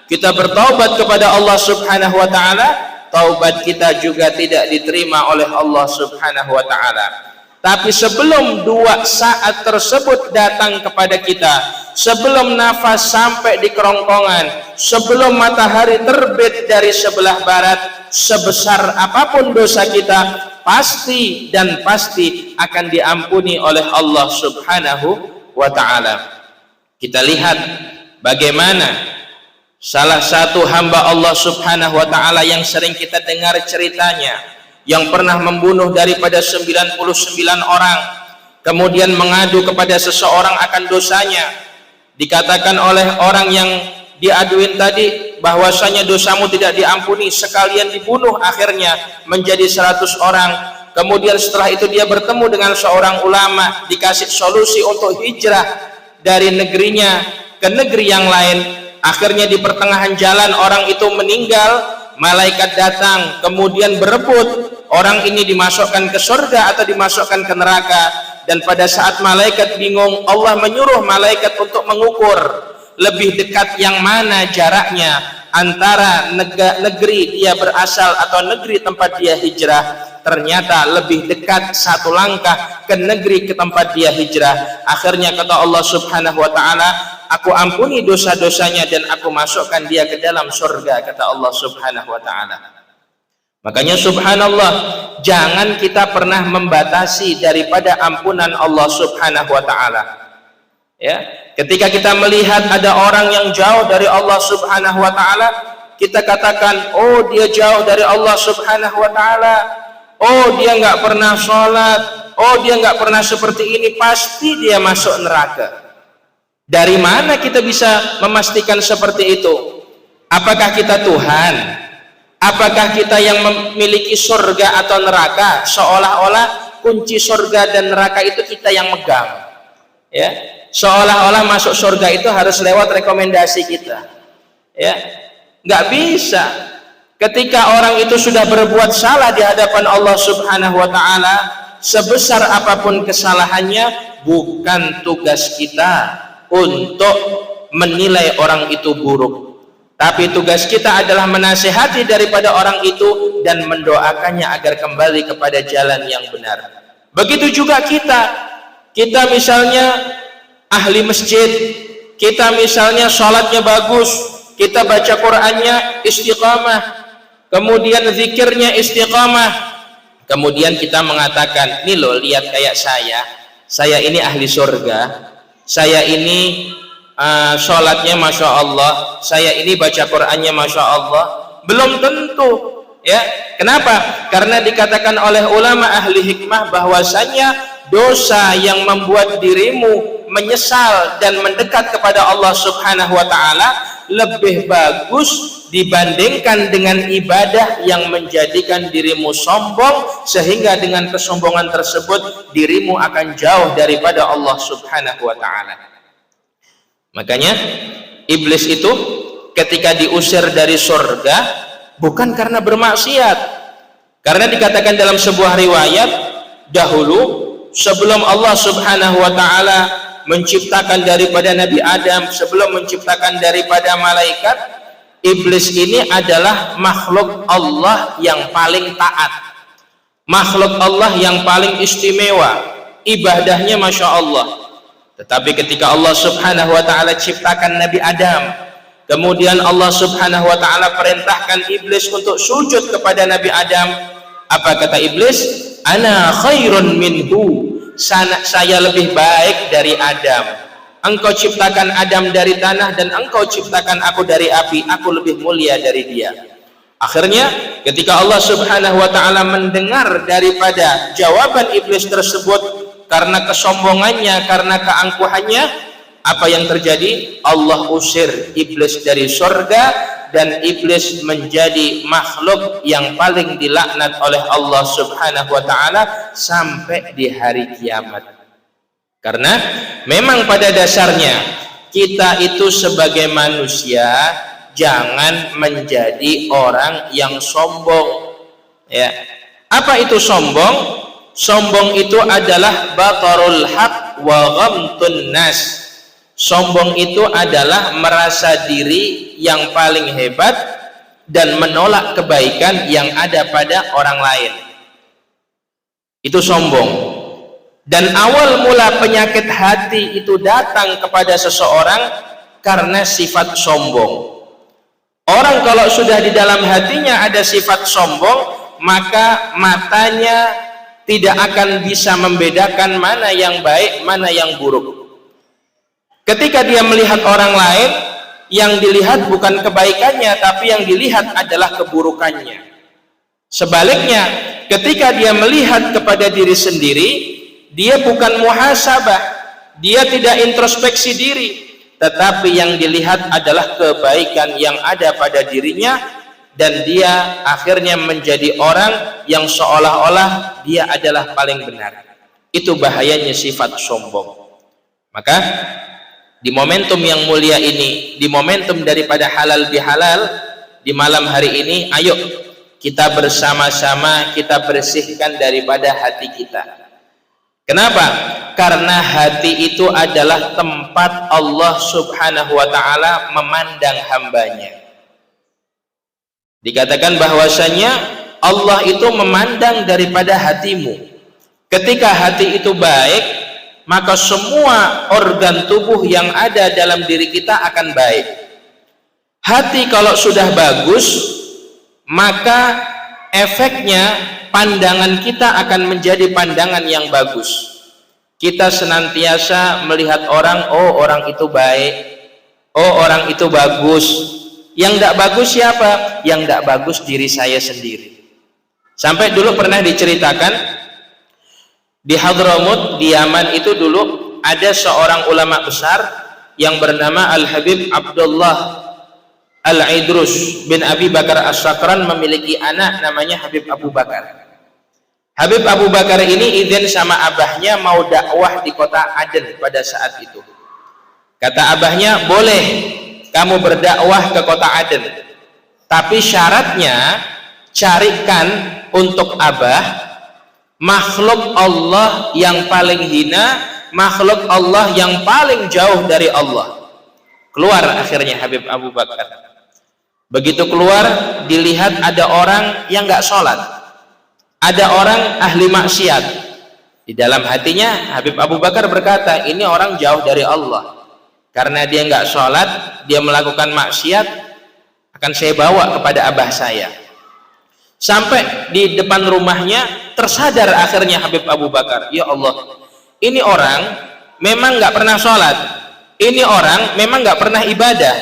kita bertaubat kepada Allah Subhanahu wa ta'ala, taubat kita juga tidak diterima oleh Allah Subhanahu wa ta'ala. Tapi sebelum 2 saat tersebut datang kepada kita, sebelum nafas sampai di kerongkongan, sebelum matahari terbit dari sebelah barat, sebesar apapun dosa kita, pasti dan pasti akan diampuni oleh Allah Subhanahu wa ta'ala. Kita lihat bagaimana salah satu hamba Allah Subhanahu wa ta'ala yang sering kita dengar ceritanya, yang pernah membunuh daripada 99 orang, kemudian mengadu kepada seseorang akan dosanya. Dikatakan oleh orang yang diaduin tadi bahwasanya dosamu tidak diampuni, sekalian dibunuh akhirnya menjadi 100 orang. Kemudian setelah itu dia bertemu dengan seorang ulama, dikasih solusi untuk hijrah dari negerinya ke negeri yang lain. Akhirnya di pertengahan jalan orang itu meninggal, malaikat datang kemudian berebut orang ini dimasukkan ke surga atau dimasukkan ke neraka. Dan pada saat malaikat bingung, Allah menyuruh malaikat untuk mengukur lebih dekat yang mana jaraknya antara negeri dia berasal atau negeri tempat dia hijrah. Ternyata lebih dekat 1 langkah ke negeri ke tempat dia hijrah. Akhirnya kata Allah Subhanahu wa ta'ala, aku ampuni dosa-dosanya dan aku masukkan dia ke dalam surga, kata Allah Subhanahu wa ta'ala. Makanya subhanallah, jangan kita pernah membatasi daripada ampunan Allah Subhanahu wa ta'ala. Ya, ketika kita melihat ada orang yang jauh dari Allah Subhanahu wa ta'ala, kita katakan, oh dia jauh dari Allah Subhanahu wa ta'ala, oh dia nggak pernah sholat, oh dia nggak pernah seperti ini, pasti dia masuk neraka. Dari mana kita bisa memastikan seperti itu? Apakah kita Tuhan? Apakah kita yang memiliki surga atau neraka? Seolah-olah kunci surga dan neraka itu kita yang megang, ya. Seolah-olah masuk surga itu harus lewat rekomendasi kita, ya. Nggak bisa. Ketika orang itu sudah berbuat salah di hadapan Allah Subhanahu wa ta'ala, sebesar apapun kesalahannya, bukan tugas kita untuk menilai orang itu buruk, tapi tugas kita adalah menasihati daripada orang itu dan mendoakannya agar kembali kepada jalan yang benar. Begitu juga kita misalnya ahli masjid, kita misalnya sholatnya bagus, kita baca Qur'annya istiqamah, kemudian zikirnya istiqamah, kemudian kita mengatakan, nih loh, lihat kayak saya ini ahli surga, saya ini sholatnya Masya Allah, saya ini baca Qur'annya Masya Allah. Belum tentu, ya. Kenapa? Karena dikatakan oleh ulama ahli hikmah bahwasanya dosa yang membuat dirimu menyesal dan mendekat kepada Allah Subhanahu wa ta'ala lebih bagus dibandingkan dengan ibadah yang menjadikan dirimu sombong, sehingga dengan kesombongan tersebut dirimu akan jauh daripada Allah Subhanahu wa ta'ala. Makanya iblis itu ketika diusir dari surga bukan karena bermaksiat, karena dikatakan dalam sebuah riwayat, dahulu sebelum Allah Subhanahu wa ta'ala menciptakan daripada Nabi Adam, sebelum menciptakan daripada malaikat, iblis ini adalah makhluk Allah yang paling taat, makhluk Allah yang paling istimewa, ibadahnya Masya Allah. Tetapi ketika Allah Subhanahu wa ta'ala ciptakan Nabi Adam, kemudian Allah Subhanahu wa ta'ala perintahkan iblis untuk sujud kepada Nabi Adam, apa kata iblis? Ana khairun minhu, saya lebih baik dari Adam. Engkau ciptakan Adam dari tanah dan engkau ciptakan aku dari api, aku lebih mulia dari dia. Akhirnya ketika Allah Subhanahu wa ta'ala mendengar daripada jawaban iblis tersebut, karena kesombongannya, karena keangkuhannya, apa yang terjadi? Allah usir iblis dari surga dan iblis menjadi makhluk yang paling dilaknat oleh Allah Subhanahu wa ta'ala sampai di hari kiamat. Karena memang pada dasarnya kita itu sebagai manusia jangan menjadi orang yang sombong, ya. Apa itu sombong? Sombong itu adalah batarul haq wa ghamtun nas. Sombong itu adalah merasa diri yang paling hebat dan menolak kebaikan yang ada pada orang lain. Itu sombong. Dan awal mula penyakit hati itu datang kepada seseorang karena sifat sombong. Orang kalau sudah di dalam hatinya ada sifat sombong, maka matanya tidak akan bisa membedakan mana yang baik, mana yang buruk. Ketika dia melihat orang lain, yang dilihat bukan kebaikannya, tapi yang dilihat adalah keburukannya. Sebaliknya, ketika dia melihat kepada diri sendiri, dia bukan muhasabah, dia tidak introspeksi diri, tetapi yang dilihat adalah kebaikan yang ada pada dirinya, dan dia akhirnya menjadi orang yang seolah-olah dia adalah paling benar. Itu bahayanya sifat sombong. Maka di momentum yang mulia ini, di momentum daripada halal bihalal, di malam hari ini, ayo kita bersama-sama kita bersihkan daripada hati kita. Kenapa? Karena hati itu adalah tempat Allah Subhanahu wa ta'ala memandang hambanya. Dikatakan bahwasanya Allah itu memandang daripada hatimu. Ketika hati itu baik, maka semua organ tubuh yang ada dalam diri kita akan baik. Hati kalau sudah bagus, maka efeknya pandangan kita akan menjadi pandangan yang bagus. Kita senantiasa melihat orang, oh orang itu baik, oh orang itu bagus. Yang tidak bagus siapa? Yang tidak bagus diri saya sendiri. Sampai dulu pernah diceritakan di Hadramut, di Yaman itu dulu ada seorang ulama besar yang bernama Al-Habib Abdullah Al-Idrus bin Abi Bakar As-Sakran, memiliki anak namanya Habib Abu Bakar. Habib Abu Bakar ini izin sama abahnya mau dakwah di kota Aden pada saat itu. Kata abahnya, boleh kamu berdakwah ke kota Aden, tapi syaratnya carikan untuk abah makhluk Allah yang paling hina, makhluk Allah yang paling jauh dari Allah. Keluar akhirnya Habib Abu Bakar. Begitu keluar, dilihat ada orang yang nggak sholat, ada orang ahli maksiat. Di dalam hatinya Habib Abu Bakar berkata, ini orang jauh dari Allah, karena dia nggak sholat, dia melakukan maksiat, akan saya bawa kepada abah saya. Sampai di depan rumahnya, tersadar akhirnya Habib Abu Bakar, ya Allah, ini orang memang nggak pernah sholat, ini orang memang nggak pernah ibadah,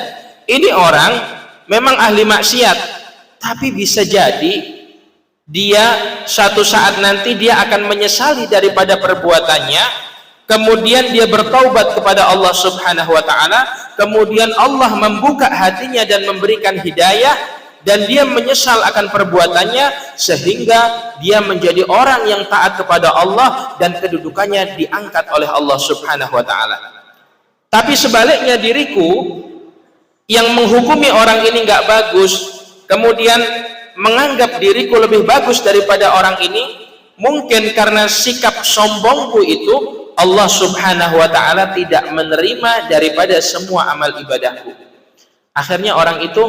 ini orang memang ahli maksiat, tapi bisa jadi dia satu saat nanti dia akan menyesali daripada perbuatannya, kemudian dia bertaubat kepada Allah Subhanahu wa ta'ala, kemudian Allah membuka hatinya dan memberikan hidayah, dan dia menyesal akan perbuatannya, sehingga dia menjadi orang yang taat kepada Allah dan kedudukannya diangkat oleh Allah Subhanahu wa ta'ala. Tapi sebaliknya, diriku yang menghukumi orang ini nggak bagus, kemudian menganggap diriku lebih bagus daripada orang ini, mungkin karena sikap sombongku itu Allah Subhanahu wa ta'ala tidak menerima daripada semua amal ibadahku. Akhirnya orang itu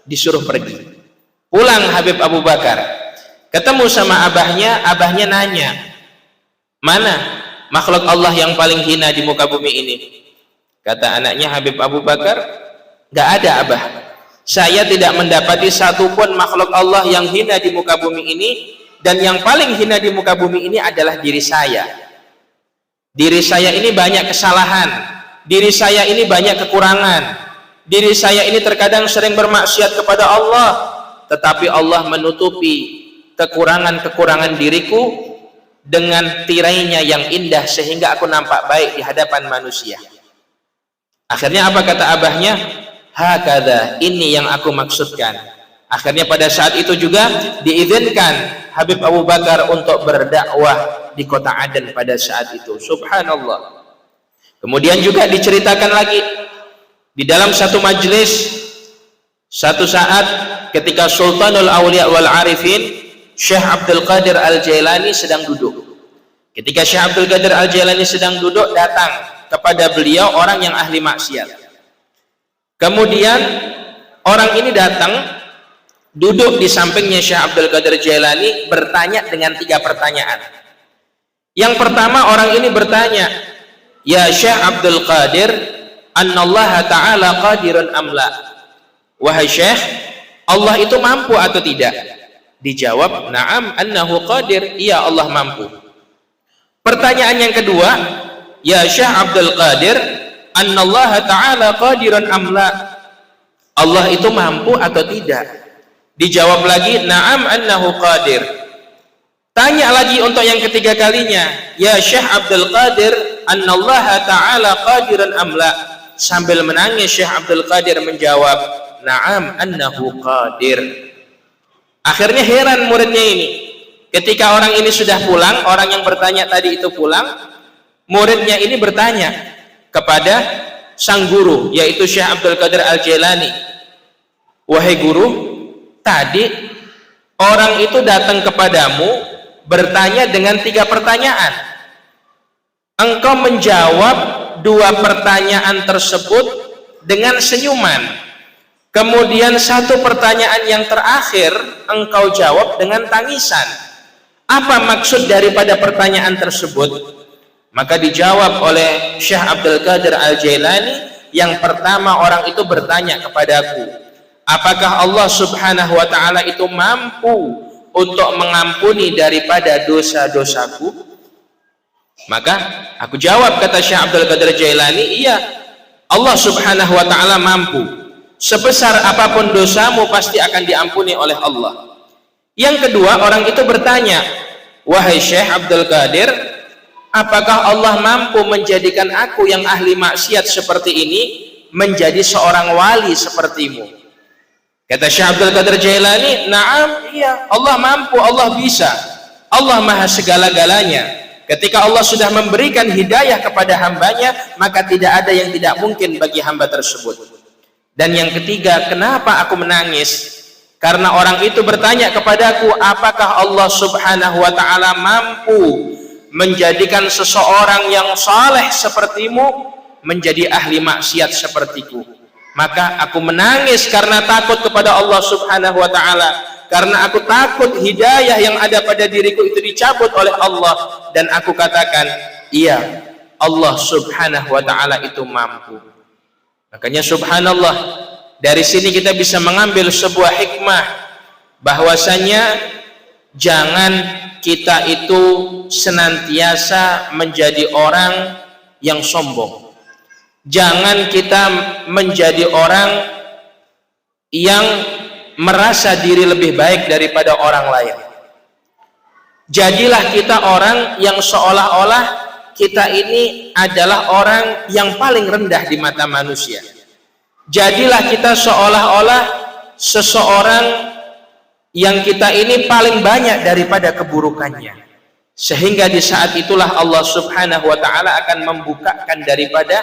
disuruh pergi. Pulang Habib Abu Bakar, ketemu sama abahnya, abahnya nanya, mana makhluk Allah yang paling hina di muka bumi ini? Kata anaknya Habib Abu Bakar, gak ada abah, saya tidak mendapati satupun makhluk Allah yang hina di muka bumi ini, dan yang paling hina di muka bumi ini adalah diri saya. Diri saya ini banyak kesalahan, diri saya ini banyak kekurangan, diri saya ini terkadang sering bermaksiat kepada Allah, tetapi Allah menutupi kekurangan-kekurangan diriku dengan tirainya yang indah sehingga aku nampak baik di hadapan manusia. Akhirnya apa kata abahnya? Hakadha, ini yang aku maksudkan. Akhirnya pada saat itu juga diizinkan Habib Abu Bakar untuk berdakwah di kota Aden pada saat itu. Subhanallah. Kemudian juga diceritakan lagi di dalam satu majelis, satu saat ketika Sultanul Aulia wal Arifin Syekh Abdul Qadir Al-Jailani sedang duduk. Ketika Syekh Abdul Qadir Al-Jailani sedang duduk, datang kepada beliau orang yang ahli maksiat. Kemudian orang ini datang duduk di sampingnya Syekh Abdul Qadir Jailani, bertanya dengan 3 pertanyaan. Yang pertama, orang ini bertanya, "Ya Syekh Abdul Qadir, annallaha ta'ala qadirun amla?" Wahai Syekh, Allah itu mampu atau tidak? Dijawab, "Na'am annahu qadir." Iya, Allah mampu. Pertanyaan yang kedua, "Ya Syekh Abdul Qadir, annallaha ta'ala qadirun amla?" Allah itu mampu atau tidak? Dijawab lagi, "Na'am annahu qadir." Tanya lagi untuk yang ketiga kalinya, "Ya Syekh Abdul Qadir, annallaha ta'ala qadirun amla?" Sambil menangis Syekh Abdul Qadir menjawab, "Na'am annahu qadir." Akhirnya heran muridnya ini. Ketika orang ini sudah pulang, orang yang bertanya tadi itu pulang, muridnya ini bertanya kepada sang guru, yaitu Syekh Abdul Qadir Al-Jailani, "Wahai guru, tadi orang itu datang kepadamu bertanya dengan 3 pertanyaan. Engkau menjawab 2 pertanyaan tersebut dengan senyuman. Kemudian 1 pertanyaan yang terakhir engkau jawab dengan tangisan. Apa maksud daripada pertanyaan tersebut?" Maka dijawab oleh Syekh Abdul Qadir Al-Jailani, "Yang pertama orang itu bertanya kepadaku, apakah Allah Subhanahu wa ta'ala itu mampu untuk mengampuni daripada dosa-dosaku?" Maka aku jawab, kata Syekh Abdul Qadir Jailani, "Iya, Allah Subhanahu wa ta'ala mampu. Sebesar apapun dosamu pasti akan diampuni oleh Allah." Yang kedua, orang itu bertanya, "Wahai Syekh Abdul Qadir, apakah Allah mampu menjadikan aku yang ahli maksiat seperti ini menjadi seorang wali sepertimu?" Kata Syekh Abdul Qadir Jailani, "Na'am, iya, Allah mampu, Allah bisa. Allah maha segala-galanya. Ketika Allah sudah memberikan hidayah kepada hambanya, maka tidak ada yang tidak mungkin bagi hamba tersebut." Dan yang ketiga, kenapa aku menangis? Karena orang itu bertanya kepadaku, apakah Allah Subhanahu wa ta'ala mampu menjadikan seseorang yang saleh sepertimu menjadi ahli maksiat sepertiku? Maka aku menangis karena takut kepada Allah Subhanahu wa ta'ala, karena aku takut hidayah yang ada pada diriku itu dicabut oleh Allah. Dan aku katakan, iya, Allah Subhanahu wa ta'ala itu mampu. Makanya subhanallah, dari sini kita bisa mengambil sebuah hikmah bahwasanya jangan kita itu senantiasa menjadi orang yang sombong. Jangan kita menjadi orang yang merasa diri lebih baik daripada orang lain. Jadilah kita orang yang seolah-olah kita ini adalah orang yang paling rendah di mata manusia. Jadilah kita seolah-olah seseorang yang kita ini paling banyak daripada keburukannya. Sehingga di saat itulah Allah Subhanahu wa ta'ala akan membukakan daripada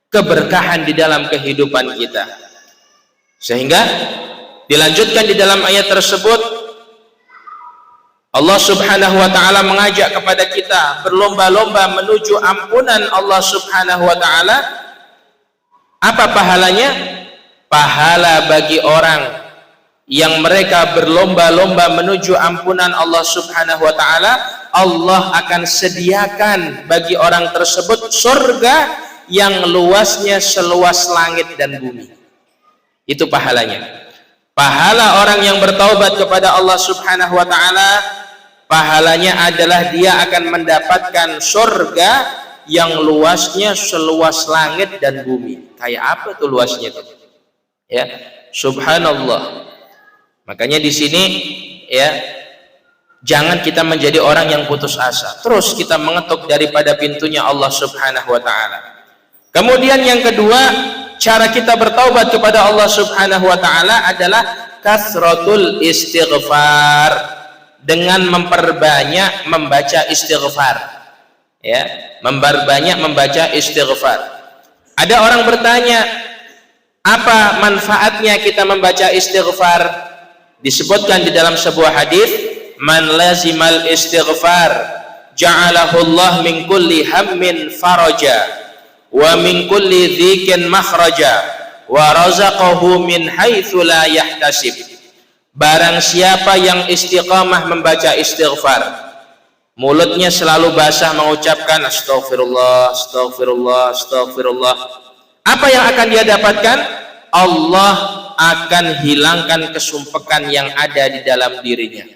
keberkahan di dalam kehidupan kita. Sehingga dilanjutkan di dalam ayat tersebut, Allah Subhanahu wa ta'ala mengajak kepada kita berlomba-lomba menuju ampunan Allah Subhanahu wa ta'ala. Apa pahalanya? Pahala bagi orang yang mereka berlomba-lomba menuju ampunan Allah Subhanahu wa ta'ala, Allah akan sediakan bagi orang tersebut surga yang luasnya seluas langit dan bumi. Itu pahalanya. Pahala orang yang bertaubat kepada Allah Subhanahu wa ta'ala, pahalanya adalah dia akan mendapatkan surga yang luasnya seluas langit dan bumi. Kayak apa tuh luasnya tuh? Ya, subhanallah. Makanya di sini ya, jangan kita menjadi orang yang putus asa. Terus kita mengetuk daripada pintunya Allah Subhanahu wa ta'ala. Kemudian yang kedua, cara kita bertaubat kepada Allah Subhanahu wa ta'ala adalah kasratul istighfar, dengan memperbanyak membaca istighfar. Ya, memperbanyak membaca istighfar. Ada orang bertanya, apa manfaatnya kita membaca istighfar? Disebutkan di dalam sebuah hadis, man lazimal istighfar ja'alahu Allah min kulli hammin faraja wa min kulli dhikin makhraja wa razaqahu min haitsu la yahtasib. Barang siapa yang istiqamah membaca istighfar, mulutnya selalu basah mengucapkan astaghfirullah, astaghfirullah, astaghfirullah, apa yang akan dia dapatkan? Allah akan hilangkan kesumpekan yang ada di dalam dirinya.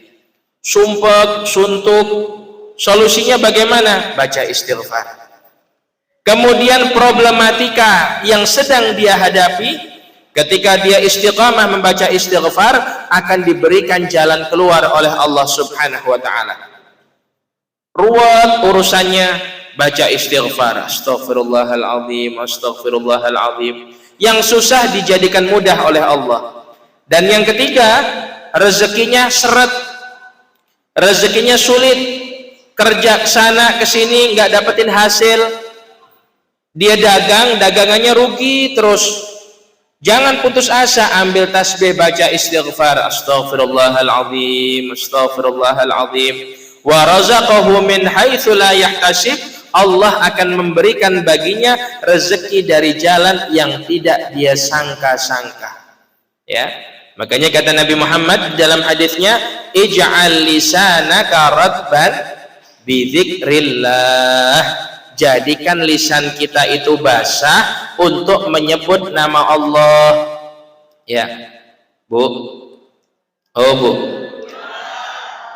Sumpek, suntuk, solusinya bagaimana? Baca istighfar. Kemudian problematika yang sedang dia hadapi, ketika dia istiqamah membaca istighfar, akan diberikan jalan keluar oleh Allah Subhanahu wa ta'ala. Ruwet urusannya, baca istighfar, astaghfirullahaladzim, astaghfirullahaladzim. Yang susah dijadikan mudah oleh Allah. Dan yang ketiga, rezekinya seret, rezekinya sulit, kerja kesana kesini nggak dapetin hasil, dia dagang, dagangannya rugi terus. Jangan putus asa, ambil tasbih, baca istighfar, astaghfirullahaladzim, astaghfirullahaladzim. Wa razaqahu min haitsu la yahtasib. Allah akan memberikan baginya rezeki dari jalan yang tidak dia sangka-sangka. Ya, makanya kata Nabi Muhammad dalam hadisnya, ij'al lisanaka radban bi dzikrillah. Jadikan lisan kita itu basah untuk menyebut nama Allah. Ya, Bu. Oh, Bu.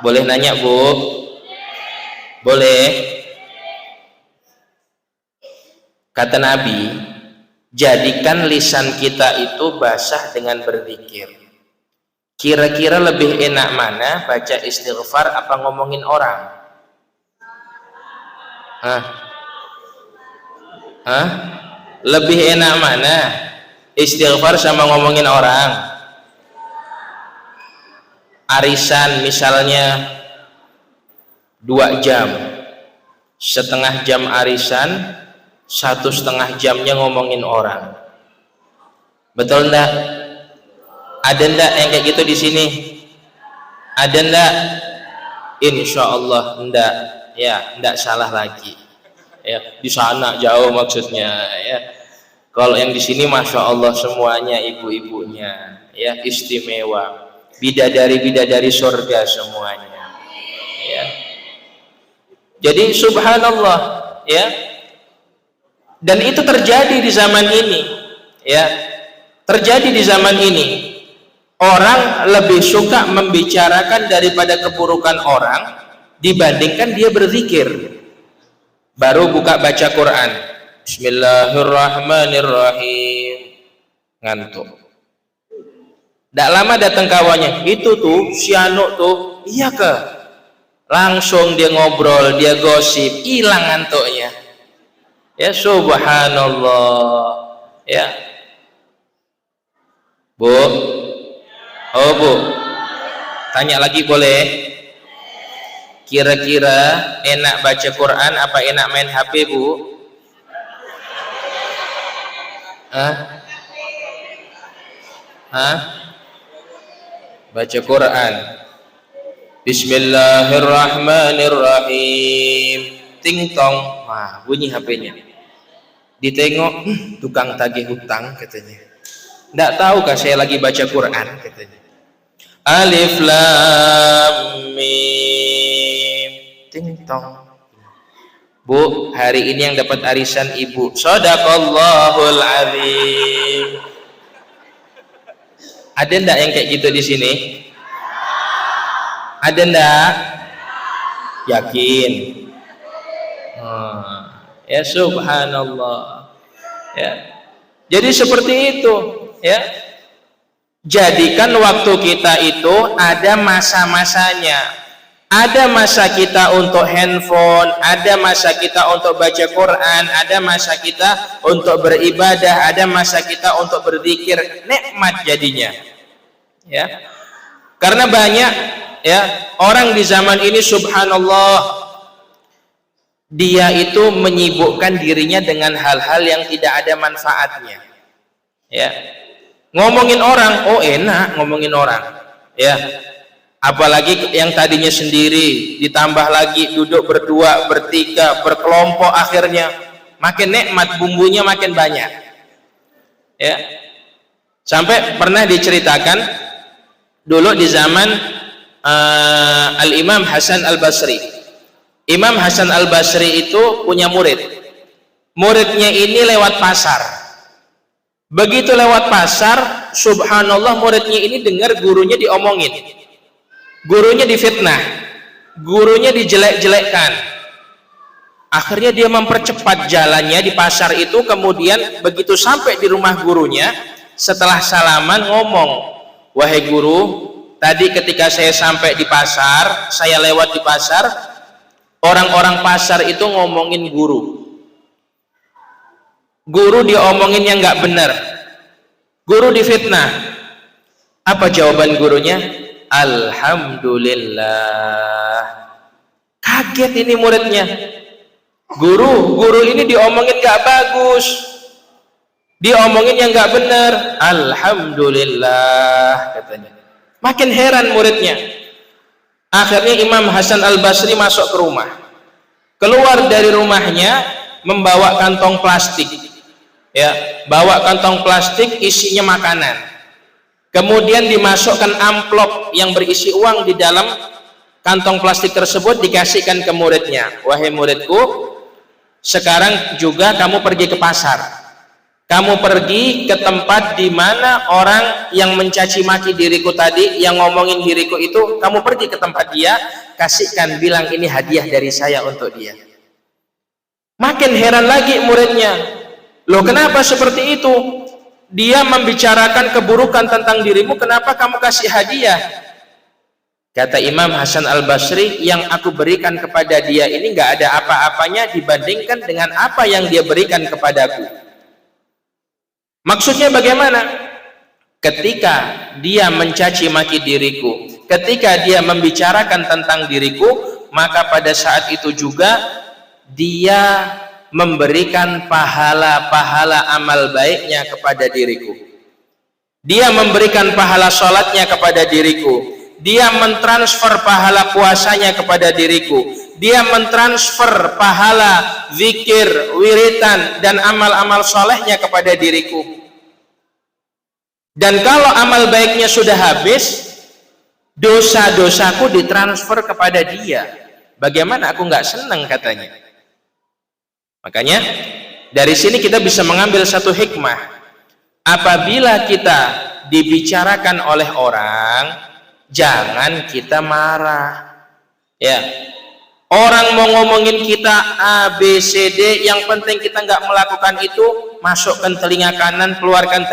Boleh nanya, Bu? Boleh. Kata Nabi, jadikan lisan kita itu basah dengan berzikir. Kira-kira lebih enak mana, baca istighfar apa ngomongin orang? Lebih enak mana, istighfar sama ngomongin orang? Arisan misalnya 2 jam, setengah jam arisan, 1,5 jamnya ngomongin orang. Betul enggak? Ada enggak yang kayak gitu di sini? Ada enggak? Insya Allah enggak. Ya, enggak salah lagi. Ya, di sana jauh maksudnya. Ya, kalau yang di sini masya Allah semuanya ibu-ibunya, ya istimewa. Bidadari-bidadari surga semuanya. Ya. Jadi subhanallah, ya. Dan itu terjadi di zaman ini, ya, terjadi di zaman ini. Orang lebih suka membicarakan daripada keburukan orang dibandingkan dia berzikir. Baru buka baca Quran, Bismillahirrahmanirrahim, ngantuk. Tidak lama datang kawannya, itu tuh si Anu tuh, iya ke? Langsung dia ngobrol, dia gosip, hilang ngantuknya. Ya subhanallah. Ya Bu. Oh Bu, tanya lagi boleh? Kira-kira enak baca Quran apa enak main HP Bu? Baca Quran. Bismillahirrahmanirrahim. Ting tong. Wah, bunyi HP-nya. Ditengok, tukang tagih hutang katanya. Nggak tahukah saya lagi baca Quran katanya. Alif lam mim. Ting tong. Bu, hari ini yang dapat arisan Ibu. Shadaqallahul azim. Ada ndak yang kayak gitu di sini? Ada ndak? Yakin? Ya subhanallah. Ya. Jadi seperti itu, ya. Jadikan waktu kita itu ada masa-masanya. Ada masa kita untuk handphone, ada masa kita untuk baca Quran, ada masa kita untuk beribadah, ada masa kita untuk berzikir. Nikmat jadinya. Ya. Karena banyak ya orang di zaman ini subhanallah dia itu menyibukkan dirinya dengan hal-hal yang tidak ada manfaatnya. Ya. Ngomongin orang, oh enak ngomongin orang. Ya. Apalagi yang tadinya sendiri ditambah lagi duduk berdua, bertiga, berkelompok, akhirnya makin nikmat, bumbunya makin banyak. Ya. Sampai pernah diceritakan dulu di zaman Al-Imam Hasan Al-Basri. Imam Hasan Al-Basri itu punya murid. Muridnya ini lewat pasar. Begitu lewat pasar, subhanallah muridnya ini dengar gurunya diomongin. Gurunya difitnah, gurunya dijelek-jelekkan. Akhirnya dia mempercepat jalannya di pasar itu, kemudian begitu sampai di rumah gurunya, setelah salaman ngomong, wahai guru, tadi ketika saya sampai di pasar, saya lewat di pasar, orang-orang pasar itu ngomongin guru. Guru diomongin yang nggak benar, guru difitnah. Apa jawaban gurunya? Alhamdulillah. Kaget ini muridnya. Guru ini diomongin gak bagus, diomongin yang gak benar. Alhamdulillah katanya. Makin heran muridnya. Akhirnya Imam Hasan Al-Basri masuk ke rumah. Keluar dari rumahnya membawa kantong plastik. Ya, bawa kantong plastik isinya makanan. Kemudian dimasukkan amplop yang berisi uang di dalam kantong plastik tersebut, dikasihkan ke muridnya. Wahai muridku, sekarang juga kamu pergi ke pasar. Kamu pergi ke tempat di mana orang yang mencaci maki diriku tadi, yang ngomongin diriku itu, kamu pergi ke tempat dia, kasihkan, bilang ini hadiah dari saya untuk dia. Makin heran lagi muridnya. Loh, kenapa seperti itu? Dia membicarakan keburukan tentang dirimu, kenapa kamu kasih hadiah? Kata Imam Hasan Al-Basri, yang aku berikan kepada dia ini nggak ada apa-apanya dibandingkan dengan apa yang dia berikan kepadaku. Maksudnya bagaimana? Ketika dia mencaci maki diriku, ketika dia membicarakan tentang diriku, maka pada saat itu juga dia memberikan pahala-pahala amal baiknya kepada diriku. Dia memberikan pahala sholatnya kepada diriku. Dia mentransfer pahala puasanya kepada diriku. Dia mentransfer pahala zikir, wiritan, dan amal-amal solehnya kepada diriku. Dan kalau amal baiknya sudah habis, dosa-dosaku ditransfer kepada dia. Bagaimana aku nggak senang katanya. Makanya dari sini kita bisa mengambil satu hikmah. Apabila kita dibicarakan oleh orang, jangan kita marah. Ya, orang mau ngomongin kita A, B, C, D, yang penting kita nggak melakukan itu, masukkan telinga kanan, keluarkan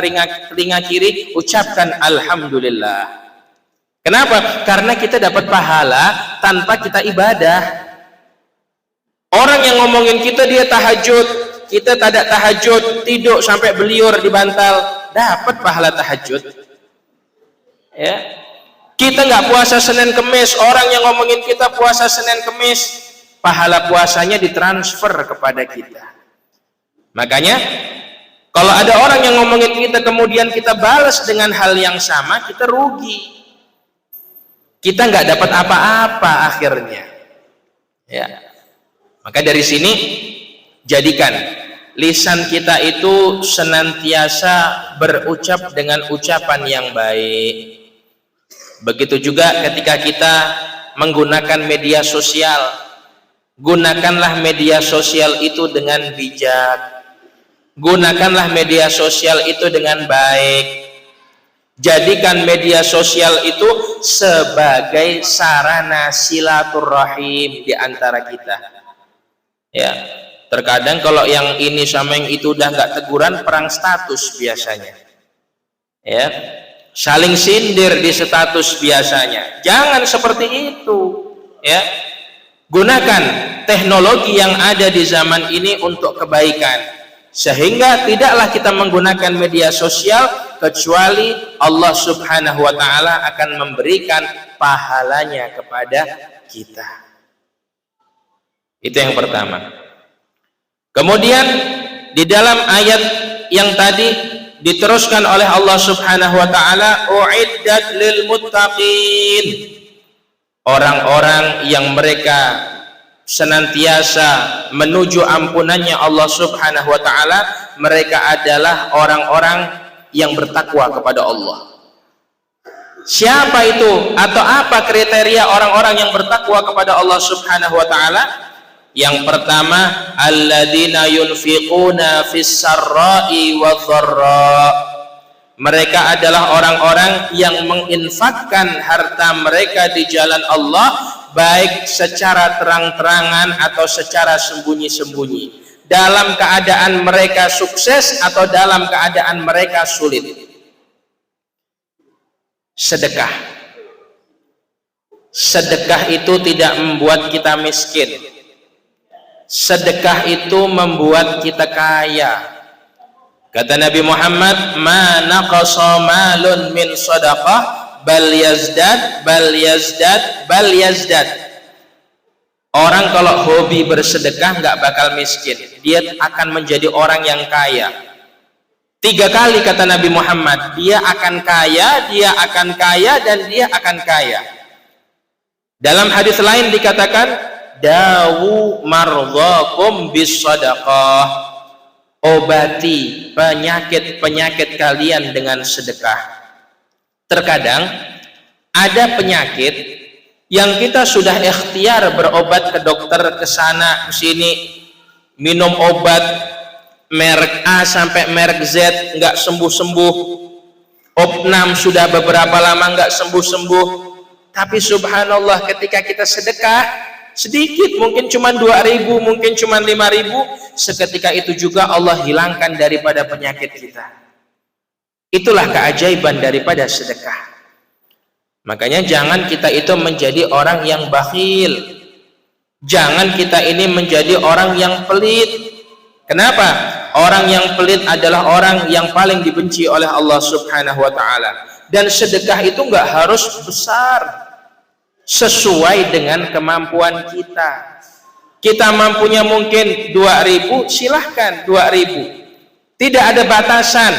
telinga kiri, ucapkan Alhamdulillah. Kenapa? Karena kita dapat pahala tanpa kita ibadah. Orang yang ngomongin kita dia tahajud, kita tidak tahajud, tidur sampai beliur di bantal, dapat pahala tahajud. Ya, kita nggak puasa Senin Kemis, orang yang ngomongin kita puasa Senin Kemis, pahala puasanya ditransfer kepada kita. Makanya kalau ada orang yang ngomongin kita kemudian kita balas dengan hal yang sama, kita rugi. Kita nggak dapat apa-apa akhirnya. Ya. Maka dari sini jadikan lisan kita itu senantiasa berucap dengan ucapan yang baik. Begitu juga ketika kita menggunakan media sosial, gunakanlah media sosial itu dengan bijak. Gunakanlah media sosial itu dengan baik. Jadikan media sosial itu sebagai sarana silaturahim di antara kita. Ya, terkadang kalau yang ini sama yang itu udah nggak teguran, perang status biasanya. Ya, saling sindir di status biasanya. Jangan seperti itu. Ya, gunakan teknologi yang ada di zaman ini untuk kebaikan. sehingga tidaklah kita menggunakan media sosial kecuali Allah Subhanahu wa taala akan memberikan pahalanya kepada kita. Itu yang pertama. Kemudian di dalam ayat yang tadi diteruskan oleh Allah Subhanahu wa taala, uiddat lil muttaqin, orang-orang yang mereka senantiasa menuju ampunannya Allah Subhanahu wa taala, mereka adalah orang-orang yang bertakwa kepada Allah. Siapa itu atau apa kriteria orang-orang yang bertakwa kepada Allah Subhanahu wa taala? Yang pertama, alladzina yunfiquna fis sarra'i wadh-dharra. Mereka adalah orang-orang yang menginfakkan harta mereka di jalan Allah, baik secara terang-terangan atau secara sembunyi-sembunyi, dalam keadaan mereka sukses atau dalam keadaan mereka sulit. Sedekah. Sedekah itu tidak membuat kita miskin. Sedekah itu membuat kita kaya. Kata Nabi Muhammad, ma naqasa malun min sadaqah bal yazdad bal yazdad bal yazdad. Orang kalau hobi bersedekah nggak bakal miskin, dia akan menjadi orang yang kaya. 3 kali kata Nabi Muhammad, dia akan kaya, dia akan kaya, dan dia akan kaya. Dalam hadis lain dikatakan, dawu mardhakum bis sadaqah, obati penyakit-penyakit kalian dengan sedekah. Terkadang ada penyakit yang kita sudah ikhtiar berobat ke dokter, ke sana ke sini, minum obat merek A sampai merek Z nggak sembuh-sembuh, opnam sudah beberapa lama nggak sembuh-sembuh. Tapi subhanallah, ketika kita sedekah sedikit, mungkin cuma 2.000, mungkin cuma 5.000, seketika itu juga Allah hilangkan daripada penyakit kita. Itulah keajaiban daripada sedekah. Makanya jangan kita itu menjadi orang yang bakhil, jangan kita ini menjadi orang yang pelit. Kenapa? Orang yang pelit adalah orang yang paling dibenci oleh Allah Subhanahu wa taala. Dan sedekah itu enggak harus besar, sesuai dengan kemampuan kita. Kita mampunya mungkin 2.000, silahkan 2.000. Tidak ada batasan,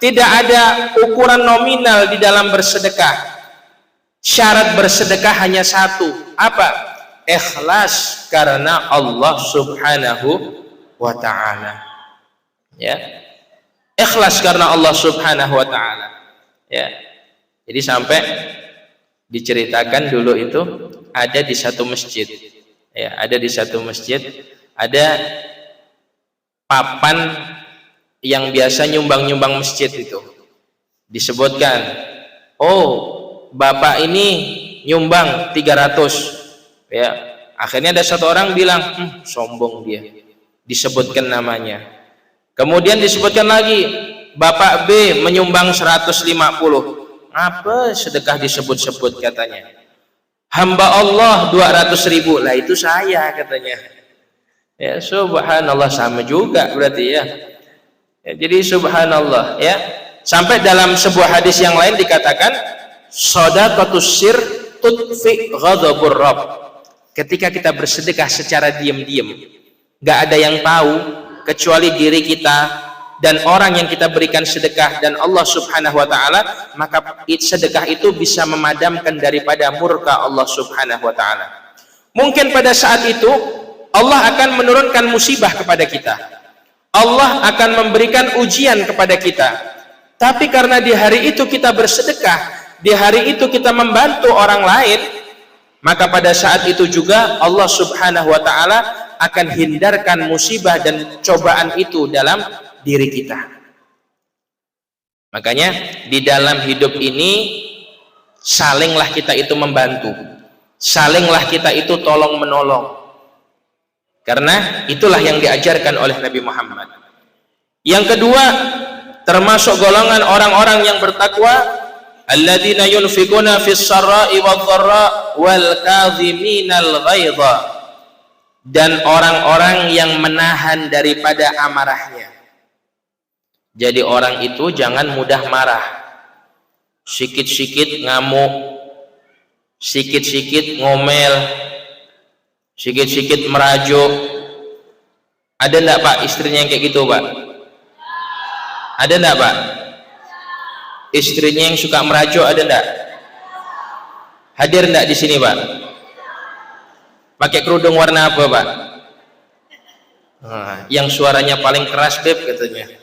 tidak ada ukuran nominal di dalam bersedekah. Syarat bersedekah hanya satu, apa? Ikhlas karena Allah Subhanahu wa ta'ala. Ya, ikhlas karena Allah Subhanahu wa ta'ala. Ya, jadi sampai diceritakan dulu itu ada di satu masjid, ya, ada di satu masjid ada papan yang biasa nyumbang-nyumbang masjid itu. Disebutkan, oh bapak ini nyumbang 300, ya. Akhirnya ada satu orang bilang, sombong dia, disebutkan namanya. Kemudian disebutkan lagi, bapak B menyumbang 150. Apa sedekah disebut-sebut katanya? Hamba Allah 200.000, lah itu saya katanya. Ya subhanallah, sama juga berarti ya. Ya, jadi subhanallah ya. Sampai dalam sebuah hadis yang lain dikatakan, shadaqatus sir tudfi ghadabur rabb. Ketika kita bersedekah secara diam-diam, nggak ada yang tahu kecuali diri kita dan orang yang kita berikan sedekah dan Allah Subhanahu wa ta'ala, maka sedekah itu bisa memadamkan daripada murka Allah Subhanahu wa ta'ala. Mungkin pada saat itu Allah akan menurunkan musibah kepada kita, Allah akan memberikan ujian kepada kita, tapi karena di hari itu kita bersedekah, di hari itu kita membantu orang lain, maka pada saat itu juga Allah Subhanahu wa ta'ala akan hindarkan musibah dan cobaan itu dalam diri kita. Makanya di dalam hidup ini salinglah kita itu membantu, salinglah kita itu tolong menolong, karena itulah yang diajarkan oleh Nabi Muhammad. Yang kedua, termasuk golongan orang-orang yang bertakwa, alladzina yunfikuna fis sarra'i wadh-dharra wal kadhiminal ghaidha, dan orang-orang yang menahan daripada amarahnya. Jadi orang itu jangan mudah marah, sikit-sikit ngamuk, sikit-sikit ngomel, sikit-sikit merajuk. Ada enggak Pak istrinya yang kayak gitu Pak? Ada enggak Pak? Istrinya yang suka merajuk ada enggak? Hadir enggak di sini Pak? Pakai kerudung warna apa Pak? Nah, yang suaranya paling keras Beb katanya.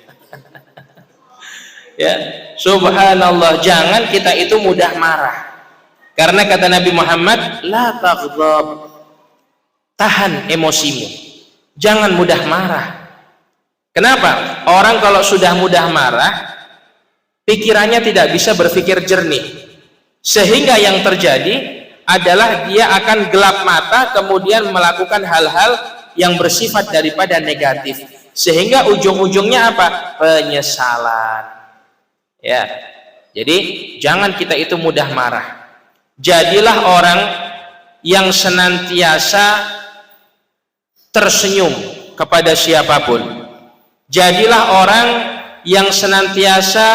Ya, subhanallah, jangan kita itu mudah marah. Karena kata Nabi Muhammad, la taghdab, tahan emosimu, jangan mudah marah. Kenapa? Orang kalau sudah mudah marah, pikirannya tidak bisa berpikir jernih, sehingga yang terjadi adalah dia akan gelap mata, kemudian melakukan hal-hal yang bersifat daripada negatif, sehingga ujung-ujungnya apa? Penyesalan. Ya, jadi jangan kita itu mudah marah. Jadilah orang yang senantiasa tersenyum kepada siapapun. Jadilah orang yang senantiasa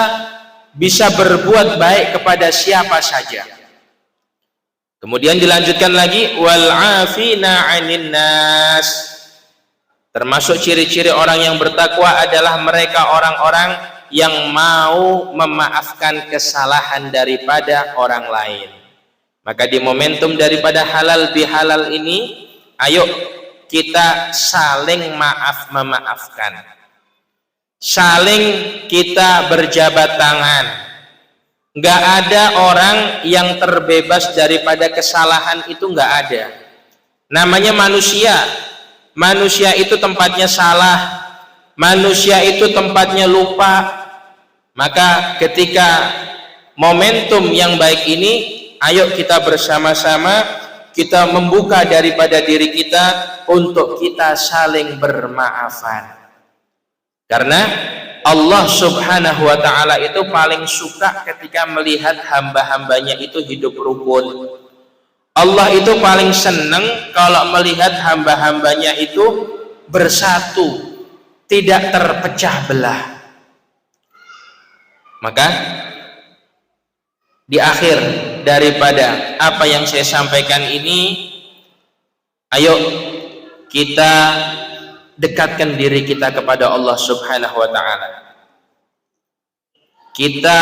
bisa berbuat baik kepada siapa saja. Kemudian dilanjutkan lagi, wal afina 'anil nas. Termasuk ciri-ciri orang yang bertakwa adalah mereka orang-orang yang mau memaafkan kesalahan daripada orang lain. Maka di momentum daripada halal bihalal ini, ayo kita saling maaf memaafkan, saling kita berjabat tangan. Nggak ada orang yang terbebas daripada kesalahan, itu nggak ada. Namanya manusia. Manusia itu tempatnya salah, manusia itu tempatnya lupa. Maka ketika momentum yang baik ini, ayo kita bersama-sama kita membuka daripada diri kita untuk kita saling bermaafan. Karena Allah subhanahu wa ta'ala itu paling suka ketika melihat hamba-hambanya itu hidup rukun. Allah itu paling senang kalau melihat hamba-hambanya itu bersatu, tidak terpecah belah. Maka di akhir daripada apa yang saya sampaikan ini, ayo kita dekatkan diri kita kepada Allah subhanahu wa ta'ala. Kita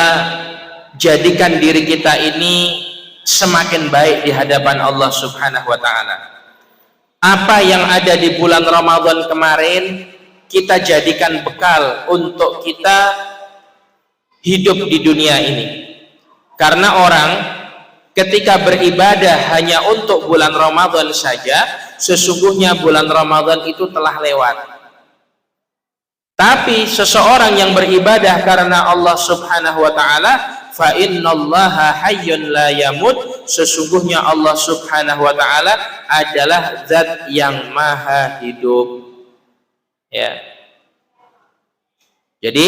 jadikan diri kita ini semakin baik di hadapan Allah subhanahu wa ta'ala. Apa yang ada di bulan Ramadan kemarin, kita jadikan bekal untuk kita hidup di dunia ini. Karena orang ketika beribadah hanya untuk bulan Ramadan saja, sesungguhnya bulan Ramadan itu telah lewat. Tapi seseorang yang beribadah karena Allah subhanahu wa ta'ala, fa innallaha hayyun la yamut, sesungguhnya Allah subhanahu wa ta'ala adalah zat yang maha hidup. Ya. Jadi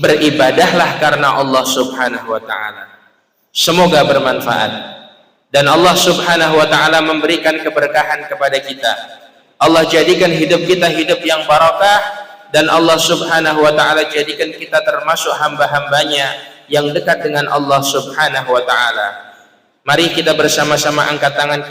beribadahlah karena Allah subhanahu wa ta'ala. Semoga bermanfaat dan Allah subhanahu wa ta'ala memberikan keberkahan kepada kita. Allah jadikan hidup kita hidup yang barakah, dan Allah subhanahu wa ta'ala jadikan kita termasuk hamba-hambanya yang dekat dengan Allah subhanahu wa ta'ala. Mari kita bersama-sama angkat tangan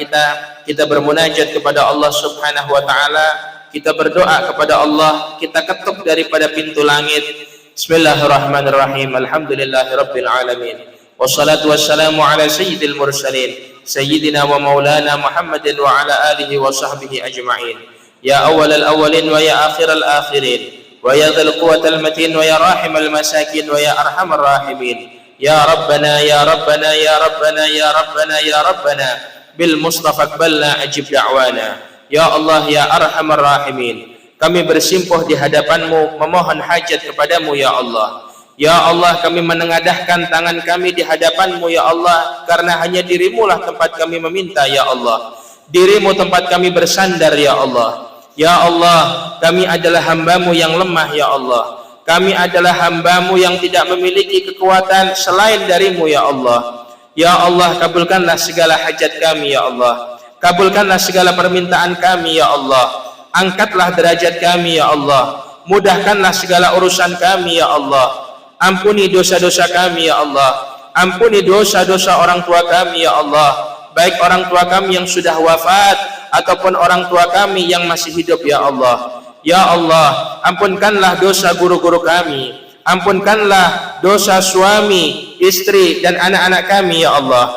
kita bermunajat kepada Allah subhanahu wa ta'ala, kita berdoa kepada Allah, kita ketuk daripada pintu langit. Bismillahirrahmanirrahim. Alhamdulillahi rabbil alamin. Wassalatu wassalamu ala sayyidil mursalin sayyidina wa maulana Muhammadin wa ala alihi wa sahbihi ajma'in. Ya awwalal awwalin wa ya akhiral akhirin wa ya dzal quwwatil matin wa ya rahimal masakin wa ya arhamar rahimin. Ya Rabbana ya Rabbana ya Rabbana ya Rabbana ya Rabbana bil Mustafa qbalna ajib da'wana. Ya Allah ya arhamar rahimin, kami bersimpuh di hadapan-Mu memohon hajat kepadamu ya Allah. Ya Allah, kami menengadahkan tangan kami di hadapan-Mu ya Allah, karena hanya diri-Mu lah tempat kami meminta ya Allah. Diri-Mu tempat kami bersandar ya Allah. Ya Allah, kami adalah hamba-Mu yang lemah ya Allah. Kami adalah hamba-Mu yang tidak memiliki kekuatan selain dari-Mu ya Allah. Ya Allah, kabulkanlah segala hajat kami ya Allah. Kabulkanlah segala permintaan kami ya Allah. Angkatlah derajat kami ya Allah. Mudahkanlah segala urusan kami ya Allah. Ampuni dosa-dosa kami ya Allah. Ampuni dosa-dosa orang tua kami ya Allah, baik orang tua kami yang sudah wafat ataupun orang tua kami yang masih hidup ya Allah. Ya Allah, ampunkanlah dosa guru-guru kami, ampunkanlah dosa suami, istri dan anak-anak kami ya Allah.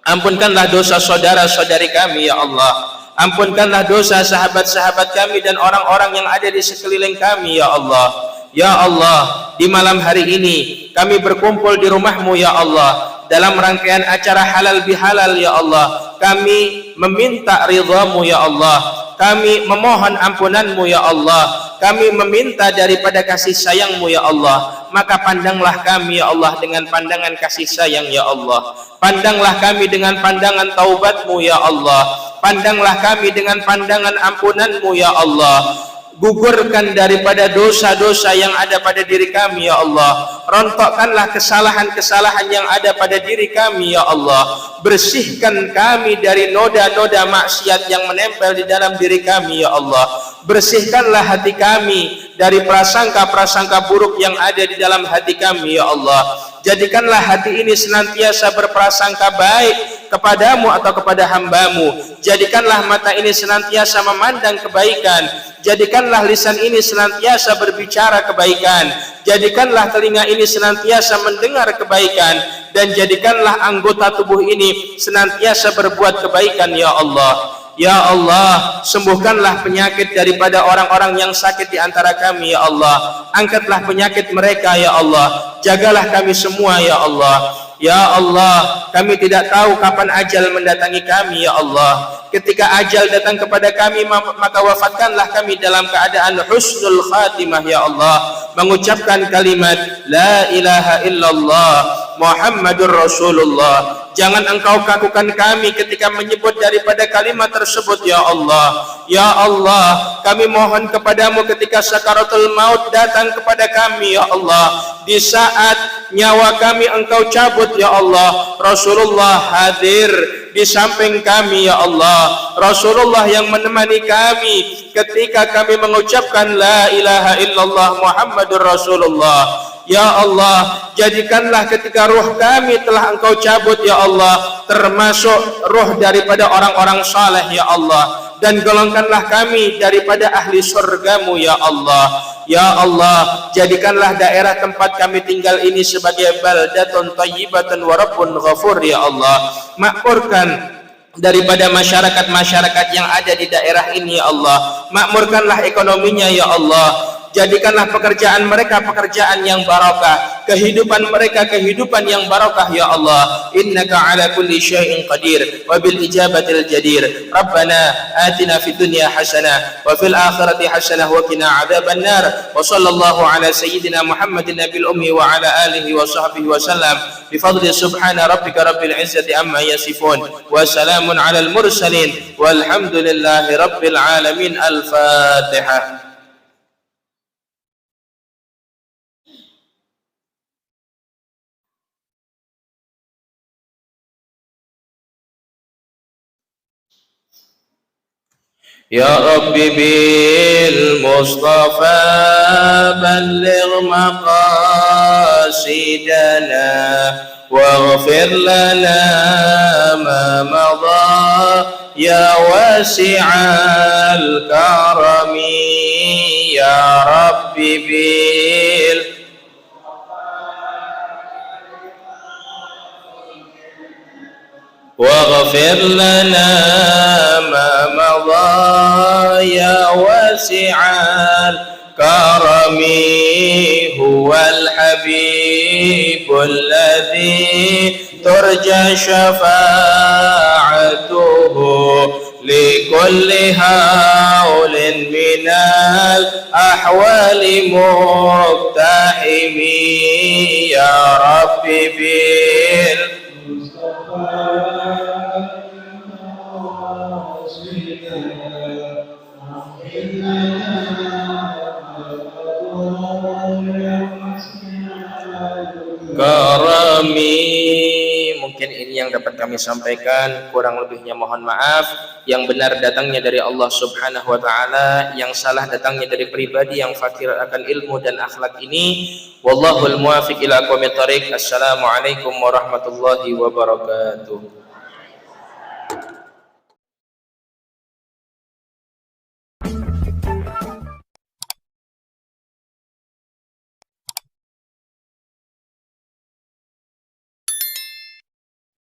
Ampunkanlah dosa saudara-saudari kami ya Allah. Ampunkanlah dosa sahabat-sahabat kami dan orang-orang yang ada di sekeliling kami ya Allah. Ya Allah, di malam hari ini kami berkumpul di rumah-Mu ya Allah dalam rangkaian acara halal bihalal ya Allah. Kami meminta ridha-Mu ya Allah. Kami memohon ampunan-Mu ya Allah. Kami meminta daripada kasih sayang-Mu ya Allah. Maka pandanglah kami ya Allah dengan pandangan kasih sayang ya Allah. Pandanglah kami dengan pandangan taubat-Mu ya Allah. Pandanglah kami dengan pandangan ampunan-Mu ya Allah. Gugurkan daripada dosa-dosa yang ada pada diri kami ya Allah. Rontokkanlah kesalahan-kesalahan yang ada pada diri kami ya Allah. Bersihkan kami dari noda-noda maksiat yang menempel di dalam diri kami ya Allah. Bersihkanlah hati kami dari prasangka-prasangka buruk yang ada di dalam hati kami ya Allah. Jadikanlah hati ini senantiasa berprasangka baik kepadamu atau kepada hamba-Mu. Jadikanlah mata ini senantiasa memandang kebaikan. Jadikanlah lisan ini senantiasa berbicara kebaikan. Jadikanlah telinga ini senantiasa mendengar kebaikan. Dan jadikanlah anggota tubuh ini senantiasa berbuat kebaikan ya Allah. Ya Allah, sembuhkanlah penyakit daripada orang-orang yang sakit di antara kami ya Allah. Angkatlah penyakit mereka ya Allah. Jagalah kami semua ya Allah. Ya Allah, kami tidak tahu kapan ajal mendatangi kami ya Allah. Ketika ajal datang kepada kami, maka wafatkanlah kami dalam keadaan husnul khatimah ya Allah. Mengucapkan kalimat La ilaha illallah Muhammadur Rasulullah. Jangan Engkau kakukan kami ketika menyebut daripada kalimat tersebut ya Allah. Ya Allah, kami mohon kepadamu ketika sakaratul maut datang kepada kami ya Allah. Di saat nyawa kami Engkau cabut ya Allah, Rasulullah hadir di samping kami ya Allah. Rasulullah yang menemani kami ketika kami mengucapkan La ilaha illallah Muhammadur Rasulullah. Ya Allah, jadikanlah ketika ruh kami telah Engkau cabut ya Allah, termasuk ruh daripada orang-orang saleh ya Allah. Dan golongkanlah kami daripada ahli surga-Mu ya Allah. Ya Allah, jadikanlah daerah tempat kami tinggal ini sebagai baldatun thayyibatan wa rabbun ghafur ya Allah. Makmurkan daripada masyarakat-masyarakat yang ada di daerah ini ya Allah. Makmurkanlah ekonominya ya Allah. Jadikanlah pekerjaan mereka pekerjaan yang barakah, kehidupan mereka kehidupan yang barakah ya Allah. Innaka ala kulli syai'in qadir wa bil ijabatil jadir. Rabbana atina fid dunya hasanah wa fil akhirati hasanah wa qina adzaban nar. Wa sallallahu ala sayyidina Muhammadin nabil ummi wa ala alihi wa sahbihi wa sallam. Bi fadli subhana rabbika rabbil izzati amma yasifun wa salamun alal mursalin walhamdulillahi rabbil alamin. Al-Fatihah. Ya Rabbi bil Mustafa balligh maqasidana waghfir lana ma madha ya wasi'al karami. Ya Rabbi bil واغفر لنا ما مضى يا واسع الكرم. هو الحبيب الذي ترجى شفاعته لكل هول من الأحوال مقتحم. يا ربي Karami. Mungkin ini yang dapat kami sampaikan, kurang lebihnya mohon maaf. Yang benar datangnya dari Allah Subhanahu wa taala, yang salah datangnya dari pribadi yang fakir akan ilmu dan akhlak ini. Wallahul muwaffiq ila aqwamit thoriq. Assalamualaikum warahmatullahi wabarakatuh.